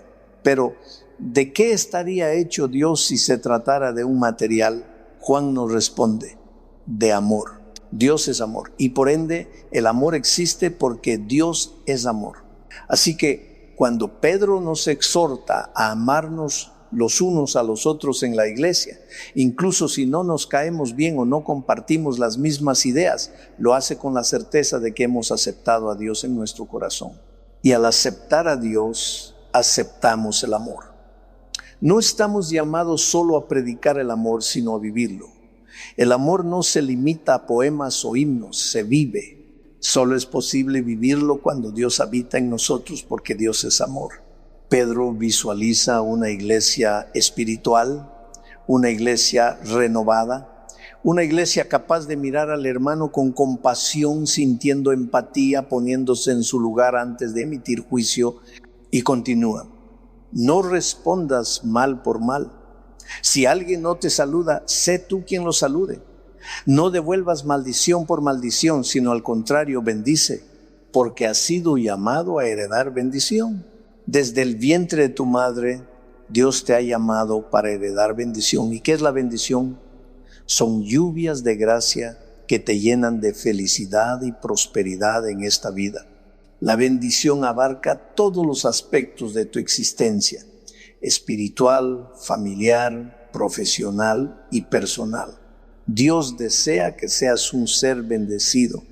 Pero, ¿de qué estaría hecho Dios si se tratara de un material? Juan nos responde, de amor. Dios es amor y por ende el amor existe porque Dios es amor. Así que cuando Pedro nos exhorta a amarnos los unos a los otros en la iglesia, incluso si no nos caemos bien o no compartimos las mismas ideas, lo hace con la certeza de que hemos aceptado a Dios en nuestro corazón. Y al aceptar a Dios, aceptamos el amor. No estamos llamados solo a predicar el amor, sino a vivirlo. El amor no se limita a poemas o himnos, se vive. Solo es posible vivirlo cuando Dios habita en nosotros, porque Dios es amor. Pedro visualiza una iglesia espiritual, una iglesia renovada, una iglesia capaz de mirar al hermano con compasión, sintiendo empatía, poniéndose en su lugar antes de emitir juicio, y continúa. No respondas mal por mal. Si alguien no te saluda, sé tú quien lo salude. No devuelvas maldición por maldición, sino al contrario, bendice, porque has sido llamado a heredar bendición. Desde el vientre de tu madre, Dios te ha llamado para heredar bendición. ¿Y qué es la bendición? Son lluvias de gracia que te llenan de felicidad y prosperidad en esta vida. La bendición abarca todos los aspectos de tu existencia, espiritual, familiar, profesional y personal. Dios desea que seas un ser bendecido,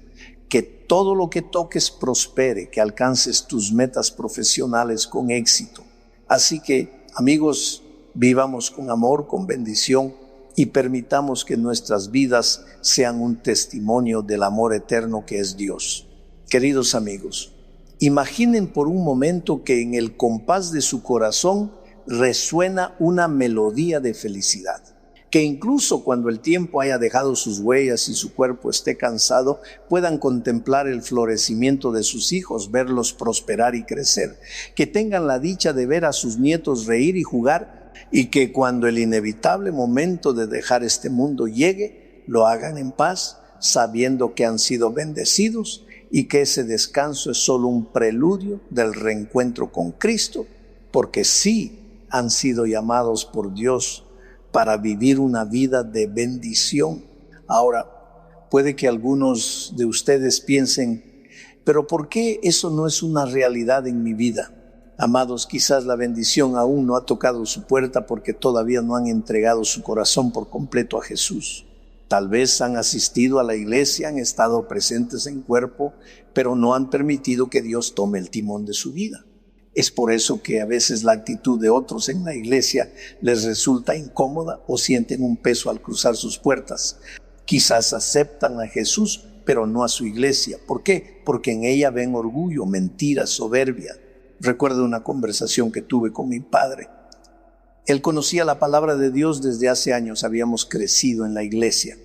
que todo lo que toques prospere, que alcances tus metas profesionales con éxito. Así que, amigos, vivamos con amor, con bendición y permitamos que nuestras vidas sean un testimonio del amor eterno que es Dios. Queridos amigos, imaginen por un momento que en el compás de su corazón resuena una melodía de felicidad, que incluso cuando el tiempo haya dejado sus huellas y su cuerpo esté cansado, puedan contemplar el florecimiento de sus hijos, verlos prosperar y crecer, que tengan la dicha de ver a sus nietos reír y jugar, y que cuando el inevitable momento de dejar este mundo llegue, lo hagan en paz, sabiendo que han sido bendecidos y que ese descanso es solo un preludio del reencuentro con Cristo, porque sí han sido llamados por Dios para vivir una vida de bendición. Ahora, puede que algunos de ustedes piensen, pero ¿por qué eso no es una realidad en mi vida? Amados, quizás la bendición aún no ha tocado su puerta porque todavía no han entregado su corazón por completo a Jesús. Tal vez han asistido a la iglesia, han estado presentes en cuerpo, pero no han permitido que Dios tome el timón de su vida. Es por eso que a veces la actitud de otros en la iglesia les resulta incómoda o sienten un peso al cruzar sus puertas. Quizás aceptan a Jesús, pero no a su iglesia. ¿Por qué? Porque en ella ven orgullo, mentira, soberbia. Recuerdo una conversación que tuve con mi padre. Él conocía la palabra de Dios desde hace años, habíamos crecido en la iglesia.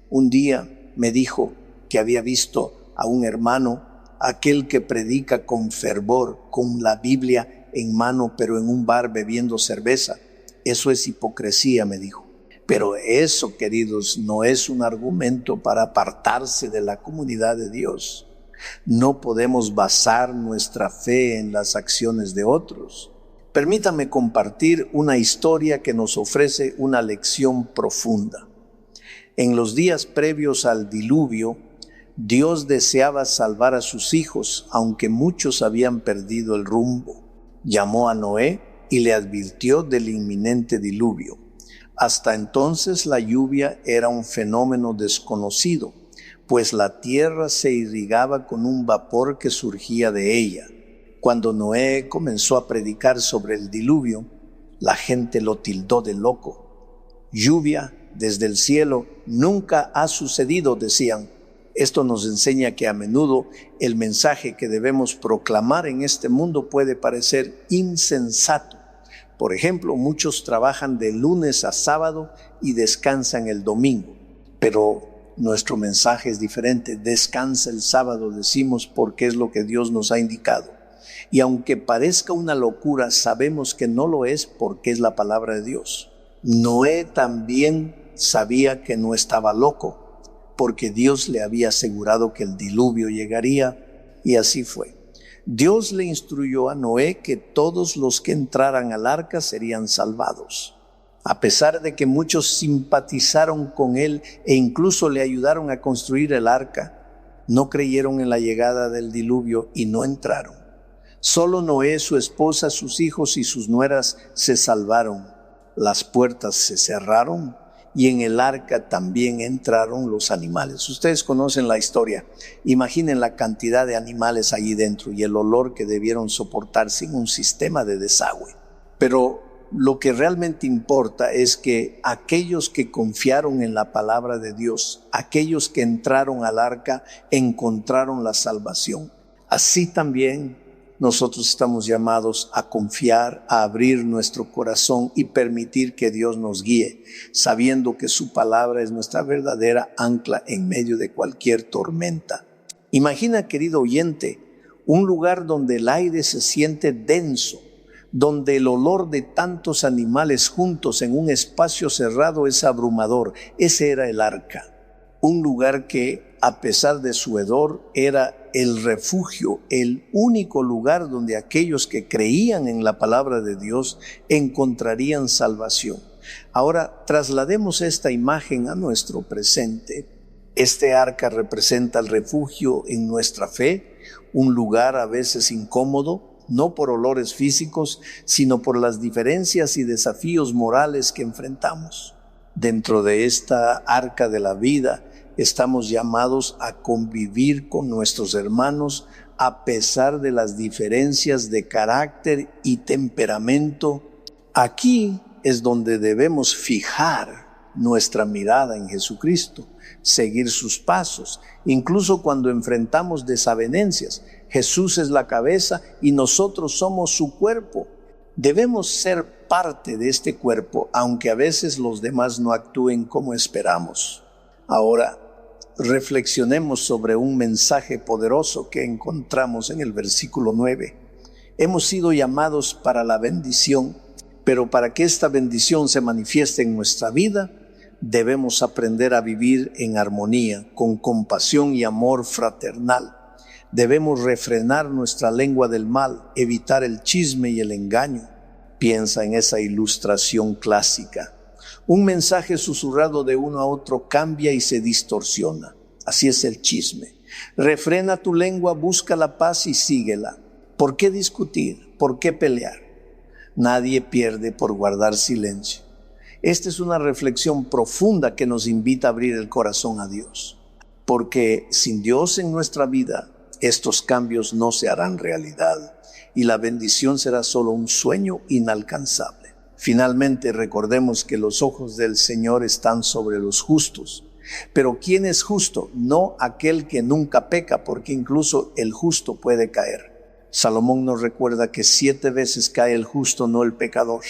Un día me dijo que había visto a un hermano, aquel que predica con fervor, con la Biblia en mano, pero en un bar bebiendo cerveza. Eso es hipocresía, me dijo. Pero eso, queridos, no es un argumento para apartarse de la comunidad de Dios. No podemos basar nuestra fe en las acciones de otros. Permítame compartir una historia que nos ofrece una lección profunda. En los días previos al diluvio, Dios deseaba salvar a sus hijos, aunque muchos habían perdido el rumbo. Llamó a Noé y le advirtió del inminente diluvio. Hasta entonces la lluvia era un fenómeno desconocido, pues la tierra se irrigaba con un vapor que surgía de ella. Cuando Noé comenzó a predicar sobre el diluvio, la gente lo tildó de loco. Lluvia desde el cielo nunca ha sucedido, decían. Esto nos enseña que a menudo el mensaje que debemos proclamar en este mundo puede parecer insensato. Por ejemplo, muchos trabajan de lunes a sábado y descansan el domingo, pero nuestro mensaje es diferente. Descansa el sábado, decimos, porque es lo que Dios nos ha indicado. Y aunque parezca una locura, sabemos que no lo es porque es la palabra de Dios. Noé también sabía que no estaba loco, porque Dios le había asegurado que el diluvio llegaría, y así fue. Dios le instruyó a Noé que todos los que entraran al arca serían salvados. A pesar de que muchos simpatizaron con él e incluso le ayudaron a construir el arca, no creyeron en la llegada del diluvio y no entraron. Solo Noé, su esposa, sus hijos y sus nueras se salvaron. Las puertas se cerraron y en el arca también entraron los animales. Ustedes conocen la historia. Imaginen la cantidad de animales allí dentro y el olor que debieron soportar sin un sistema de desagüe. Pero lo que realmente importa es que aquellos que confiaron en la palabra de Dios, aquellos que entraron al arca, encontraron la salvación. Así también nosotros estamos llamados a confiar, a abrir nuestro corazón y permitir que Dios nos guíe, sabiendo que su palabra es nuestra verdadera ancla en medio de cualquier tormenta. Imagina, querido oyente, un lugar donde el aire se siente denso, donde el olor de tantos animales juntos en un espacio cerrado es abrumador. Ese era el arca, un lugar que, a pesar de su hedor, era el refugio, el único lugar donde aquellos que creían en la palabra de Dios encontrarían salvación. Ahora, traslademos esta imagen a nuestro presente. Este arca representa el refugio en nuestra fe, un lugar a veces incómodo, no por olores físicos, sino por las diferencias y desafíos morales que enfrentamos. Dentro de esta arca de la vida, estamos llamados a convivir con nuestros hermanos a pesar de las diferencias de carácter y temperamento. Aquí es donde debemos fijar nuestra mirada en Jesucristo, seguir sus pasos, incluso cuando enfrentamos desavenencias. Jesús es la cabeza y nosotros somos su cuerpo. Debemos ser parte de este cuerpo, aunque a veces los demás no actúen como esperamos. Ahora, reflexionemos sobre un mensaje poderoso que encontramos en el versículo 9. Hemos sido llamados para la bendición, Pero para que esta bendición se manifieste en nuestra vida, debemos aprender a vivir en armonía, con compasión y amor fraternal. Debemos refrenar nuestra lengua del mal, evitar el chisme y el engaño. Piensa en esa ilustración clásica. Un mensaje susurrado de uno a otro cambia y se distorsiona. Así es el chisme. Refrena tu lengua, busca la paz y síguela. ¿Por qué discutir? ¿Por qué pelear? Nadie pierde por guardar silencio. Esta es una reflexión profunda que nos invita a abrir el corazón a Dios. Porque sin Dios en nuestra vida, estos cambios no se harán realidad y la bendición será solo un sueño inalcanzable. Finalmente, recordemos que los ojos del Señor están sobre los justos. Pero ¿quién es justo? No aquel que nunca peca, porque incluso el justo puede caer. Salomón nos recuerda que 7 veces cae el justo, no el pecador.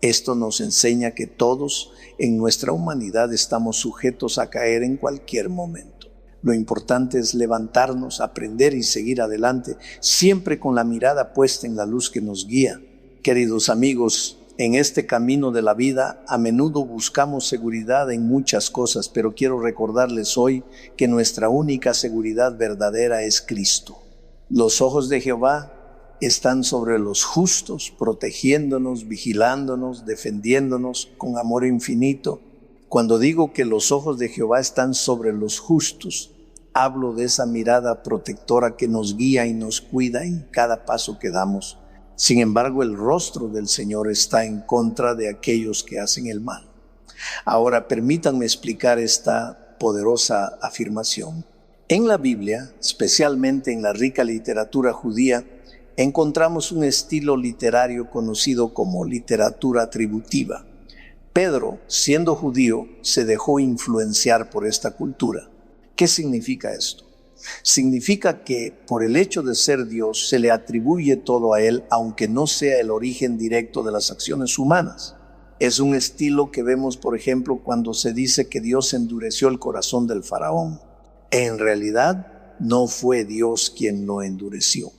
Esto nos enseña que todos en nuestra humanidad estamos sujetos a caer en cualquier momento. Lo importante es levantarnos, aprender y seguir adelante, siempre con la mirada puesta en la luz que nos guía. Queridos amigos, en este camino de la vida a menudo buscamos seguridad en muchas cosas, pero quiero recordarles hoy que nuestra única seguridad verdadera es Cristo. Los ojos de Jehová están sobre los justos, protegiéndonos, vigilándonos, defendiéndonos con amor infinito. Cuando digo que los ojos de Jehová están sobre los justos, hablo de esa mirada protectora que nos guía y nos cuida en cada paso que damos. Sin embargo, el rostro del Señor está en contra de aquellos que hacen el mal. Ahora, permítanme explicar esta poderosa afirmación. En la Biblia, especialmente en la rica literatura judía, encontramos un estilo literario conocido como literatura atributiva. Pedro, siendo judío, se dejó influenciar por esta cultura. ¿Qué significa esto? Significa que por el hecho de ser Dios se le atribuye todo a Él, aunque no sea el origen directo de las acciones humanas. Es un estilo que vemos, por ejemplo, cuando se dice que Dios endureció el corazón del faraón. En realidad, no fue Dios quien lo endureció,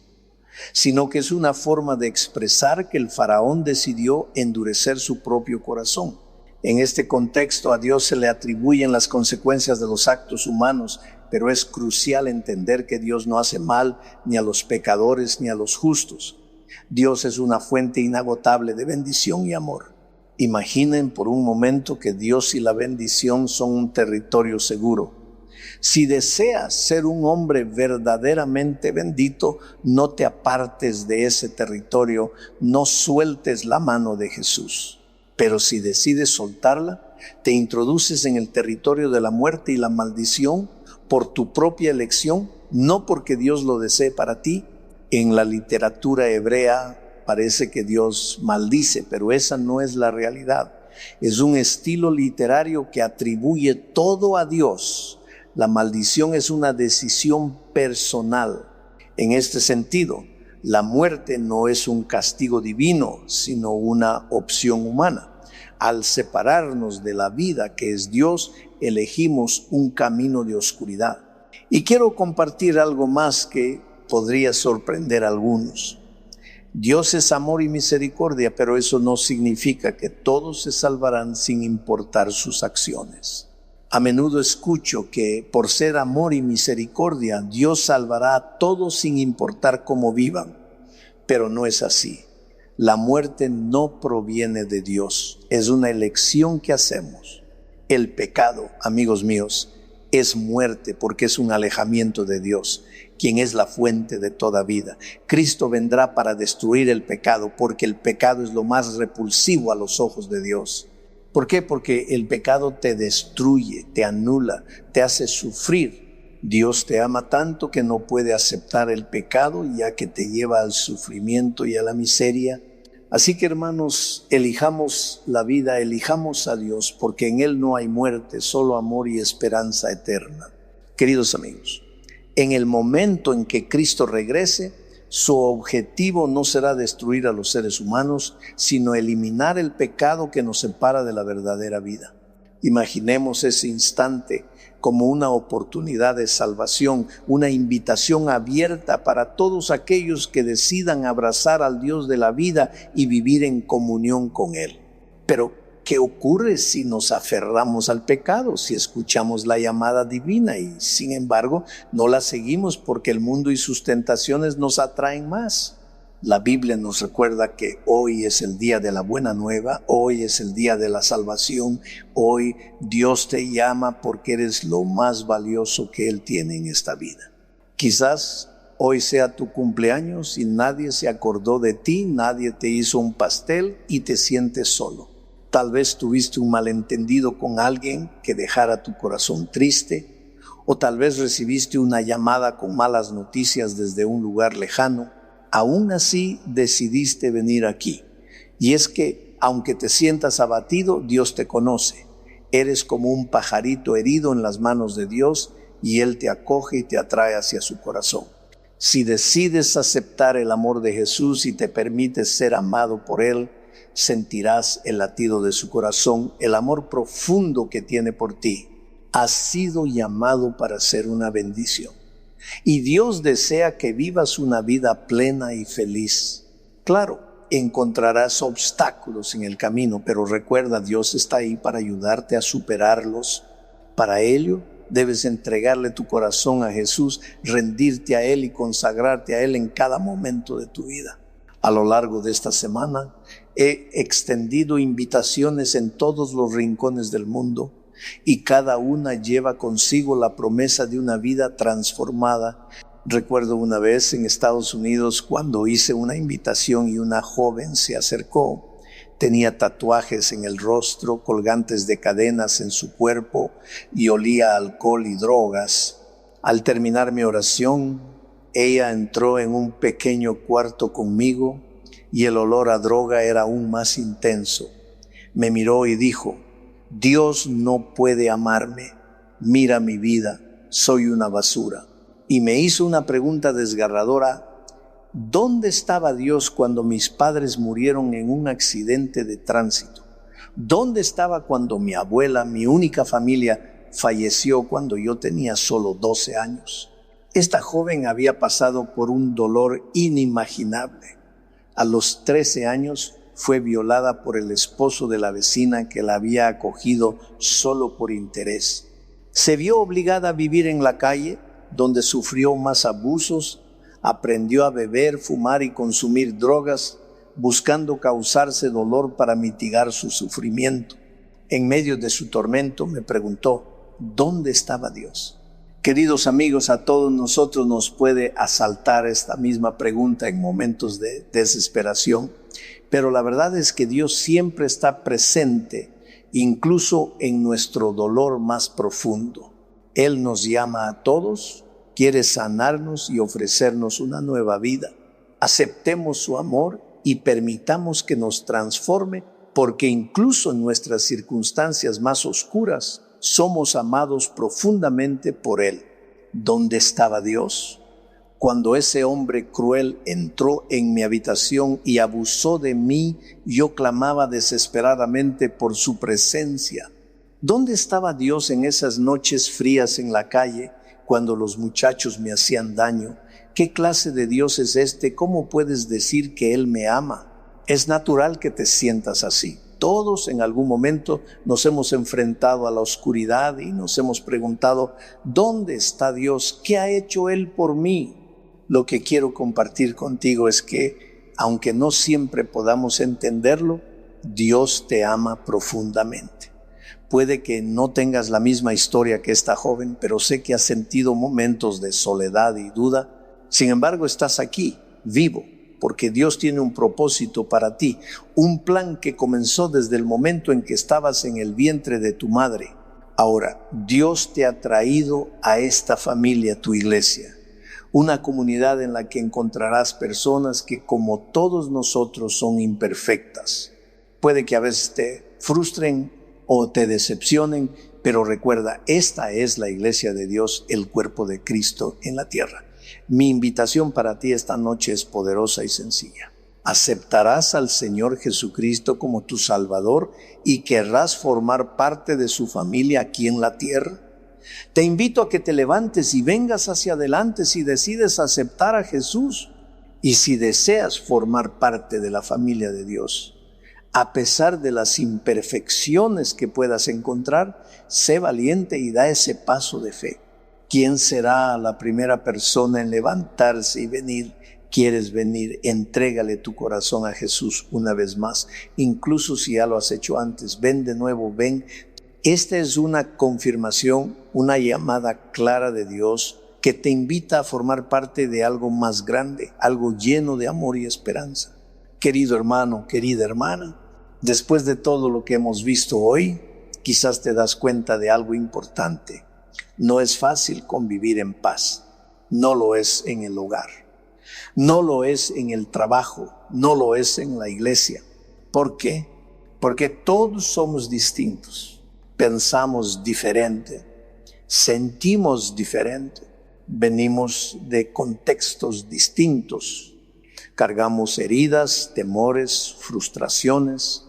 sino que es una forma de expresar que el faraón decidió endurecer su propio corazón. En este contexto, a Dios se le atribuyen las consecuencias de los actos humanos, pero es crucial entender que Dios no hace mal ni a los pecadores ni a los justos. Dios es una fuente inagotable de bendición y amor. Imaginen por un momento que Dios y la bendición son un territorio seguro. Si deseas ser un hombre verdaderamente bendito, no te apartes de ese territorio, no sueltes la mano de Jesús. Pero si decides soltarla, te introduces en el territorio de la muerte y la maldición por tu propia elección, no porque Dios lo desee para ti. En la literatura hebrea parece que Dios maldice, pero esa no es la realidad. Es un estilo literario que atribuye todo a Dios. La maldición es una decisión personal. En este sentido, la muerte no es un castigo divino, sino una opción humana. Al separarnos de la vida que es Dios, elegimos un camino de oscuridad. Y quiero compartir algo más que podría sorprender a algunos. Dios es amor y misericordia, pero eso no significa que todos se salvarán sin importar sus acciones. A menudo escucho que por ser amor y misericordia, Dios salvará a todos sin importar cómo vivan, pero no es así. La muerte no proviene de Dios, es una elección que hacemos. El pecado, amigos míos, es muerte porque es un alejamiento de Dios, quien es la fuente de toda vida. Cristo vendrá para destruir el pecado, porque el pecado es lo más repulsivo a los ojos de Dios. ¿Por qué? Porque el pecado te destruye, te anula, te hace sufrir. Dios te ama tanto que no puede aceptar el pecado, ya que te lleva al sufrimiento y a la miseria. Así que, hermanos, elijamos la vida, elijamos a Dios, porque en Él no hay muerte, solo amor y esperanza eterna. Queridos amigos, en el momento en que Cristo regrese, su objetivo no será destruir a los seres humanos, sino eliminar el pecado que nos separa de la verdadera vida. Imaginemos ese instante como una oportunidad de salvación, una invitación abierta para todos aquellos que decidan abrazar al Dios de la vida y vivir en comunión con Él. Pero, ¿qué ocurre si nos aferramos al pecado, si escuchamos la llamada divina y, sin embargo, no la seguimos porque el mundo y sus tentaciones nos atraen más? La Biblia nos recuerda que hoy es el día de la buena nueva, hoy es el día de la salvación, hoy Dios te llama porque eres lo más valioso que Él tiene en esta vida. Quizás hoy sea tu cumpleaños y nadie se acordó de ti, nadie te hizo un pastel y te sientes solo. Tal vez tuviste un malentendido con alguien que dejara tu corazón triste, o tal vez recibiste una llamada con malas noticias desde un lugar lejano. Aún así decidiste venir aquí. Y es que, aunque te sientas abatido, Dios te conoce. Eres como un pajarito herido en las manos de Dios y Él te acoge y te atrae hacia su corazón. Si decides aceptar el amor de Jesús y te permites ser amado por Él, sentirás el latido de su corazón, el amor profundo que tiene por ti. Has sido llamado para ser una bendición. Y Dios desea que vivas una vida plena y feliz. Claro, encontrarás obstáculos en el camino, pero recuerda, Dios está ahí para ayudarte a superarlos. Para ello, debes entregarle tu corazón a Jesús, rendirte a Él y consagrarte a Él en cada momento de tu vida. A lo largo de esta semana, he extendido invitaciones en todos los rincones del mundo, y cada una lleva consigo la promesa de una vida transformada. Recuerdo una vez en Estados Unidos cuando hice una invitación y una joven se acercó. Tenía tatuajes en el rostro, colgantes de cadenas en su cuerpo y olía a alcohol y drogas. Al terminar mi oración, ella entró en un pequeño cuarto conmigo y el olor a droga era aún más intenso. Me miró y dijo: Dios no puede amarme. Mira mi vida, soy una basura. Y me hizo una pregunta desgarradora: ¿dónde estaba Dios cuando mis padres murieron en un accidente de tránsito? ¿Dónde estaba cuando mi abuela, mi única familia, falleció cuando yo tenía solo 12 años? Esta joven había pasado por un dolor inimaginable. A los 13 años fue violada por el esposo de la vecina que la había acogido solo por interés. Se vio obligada a vivir en la calle, donde sufrió más abusos, aprendió a beber, fumar y consumir drogas, buscando causarse dolor para mitigar su sufrimiento. En medio de su tormento me preguntó: ¿dónde estaba Dios? Queridos amigos, a todos nosotros nos puede asaltar esta misma pregunta en momentos de desesperación. Pero la verdad es que Dios siempre está presente, incluso en nuestro dolor más profundo. Él nos llama a todos, quiere sanarnos y ofrecernos una nueva vida. Aceptemos su amor y permitamos que nos transforme, porque incluso en nuestras circunstancias más oscuras, somos amados profundamente por Él. ¿Dónde estaba Dios? Cuando ese hombre cruel entró en mi habitación y abusó de mí, yo clamaba desesperadamente por su presencia. ¿Dónde estaba Dios en esas noches frías en la calle, cuando los muchachos me hacían daño? ¿Qué clase de Dios es este? ¿Cómo puedes decir que Él me ama? Es natural que te sientas así. Todos en algún momento nos hemos enfrentado a la oscuridad y nos hemos preguntado: ¿dónde está Dios? ¿Qué ha hecho Él por mí? Lo que quiero compartir contigo es que, aunque no siempre podamos entenderlo, Dios te ama profundamente. Puede que no tengas la misma historia que esta joven, pero sé que has sentido momentos de soledad y duda. Sin embargo, estás aquí, vivo, porque Dios tiene un propósito para ti, un plan que comenzó desde el momento en que estabas en el vientre de tu madre. Ahora, Dios te ha traído a esta familia, tu iglesia. Una comunidad en la que encontrarás personas que, como todos nosotros, son imperfectas. Puede que a veces te frustren o te decepcionen, pero recuerda, esta es la iglesia de Dios, el cuerpo de Cristo en la tierra. Mi invitación para ti esta noche es poderosa y sencilla. ¿Aceptarás al Señor Jesucristo como tu Salvador y querrás formar parte de su familia aquí en la tierra? Te invito a que te levantes y vengas hacia adelante si decides aceptar a Jesús y si deseas formar parte de la familia de Dios. A pesar de las imperfecciones que puedas encontrar, sé valiente y da ese paso de fe. ¿Quién será la primera persona en levantarse y venir? ¿Quieres venir? Entrégale tu corazón a Jesús una vez más. Incluso si ya lo has hecho antes, ven de nuevo, ven. Esta es una confirmación, una llamada clara de Dios que te invita a formar parte de algo más grande, algo lleno de amor y esperanza. Querido hermano, querida hermana, después de todo lo que hemos visto hoy, quizás te das cuenta de algo importante. No es fácil convivir en paz. No lo es en el hogar. No lo es en el trabajo. No lo es en la iglesia. ¿Por qué? Porque todos somos distintos. Pensamos diferente. Sentimos diferente. Venimos de contextos distintos. Cargamos heridas, temores, frustraciones.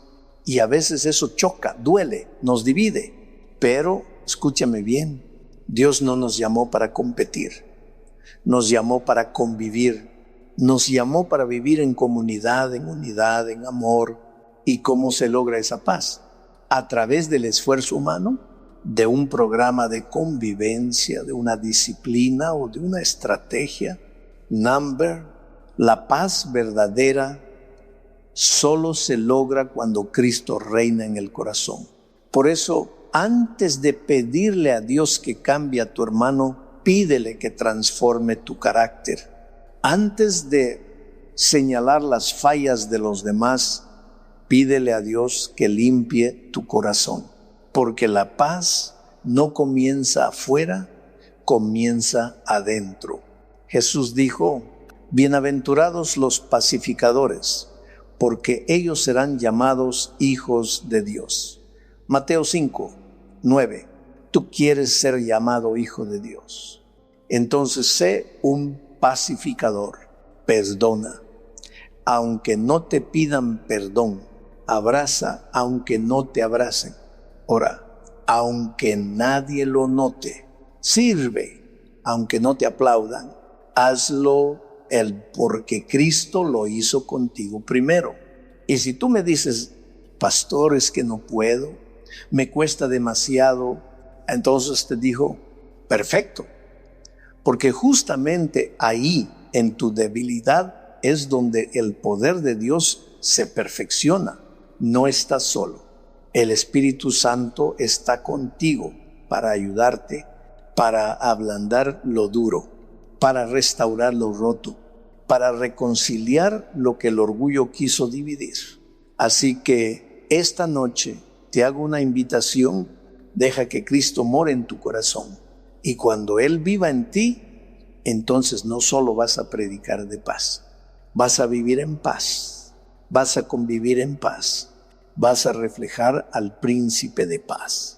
Y a veces eso choca, duele, nos divide. Pero, escúchame bien, Dios no nos llamó para competir. Nos llamó para convivir. Nos llamó para vivir en comunidad, en unidad, en amor. ¿Y cómo se logra esa paz? A través del esfuerzo humano, de un programa de convivencia, de una disciplina o de una estrategia. La paz verdadera solo se logra cuando Cristo reina en el corazón. Por eso, antes de pedirle a Dios que cambie a tu hermano, pídele que transforme tu carácter. Antes de señalar las fallas de los demás, pídele a Dios que limpie tu corazón. Porque la paz no comienza afuera, comienza adentro. Jesús dijo, bienaventurados los pacificadores, porque ellos serán llamados hijos de Dios. Mateo 5:9. Tú quieres ser llamado hijo de Dios. Entonces sé un pacificador. Perdona, aunque no te pidan perdón. Abraza, aunque no te abracen. Ora, aunque nadie lo note. Sirve, aunque no te aplaudan. Hazlo porque Cristo lo hizo contigo primero. Y si tú me dices, pastor, es que no puedo, me cuesta demasiado, entonces te digo, perfecto. Porque justamente ahí, en tu debilidad, es donde el poder de Dios se perfecciona. No estás solo. El Espíritu Santo está contigo para ayudarte, para ablandar lo duro, para restaurar lo roto, para reconciliar lo que el orgullo quiso dividir. Así que esta noche te hago una invitación, deja que Cristo more en tu corazón. Y cuando Él viva en ti, entonces no solo vas a predicar de paz, vas a vivir en paz, vas a convivir en paz, vas a reflejar al príncipe de paz.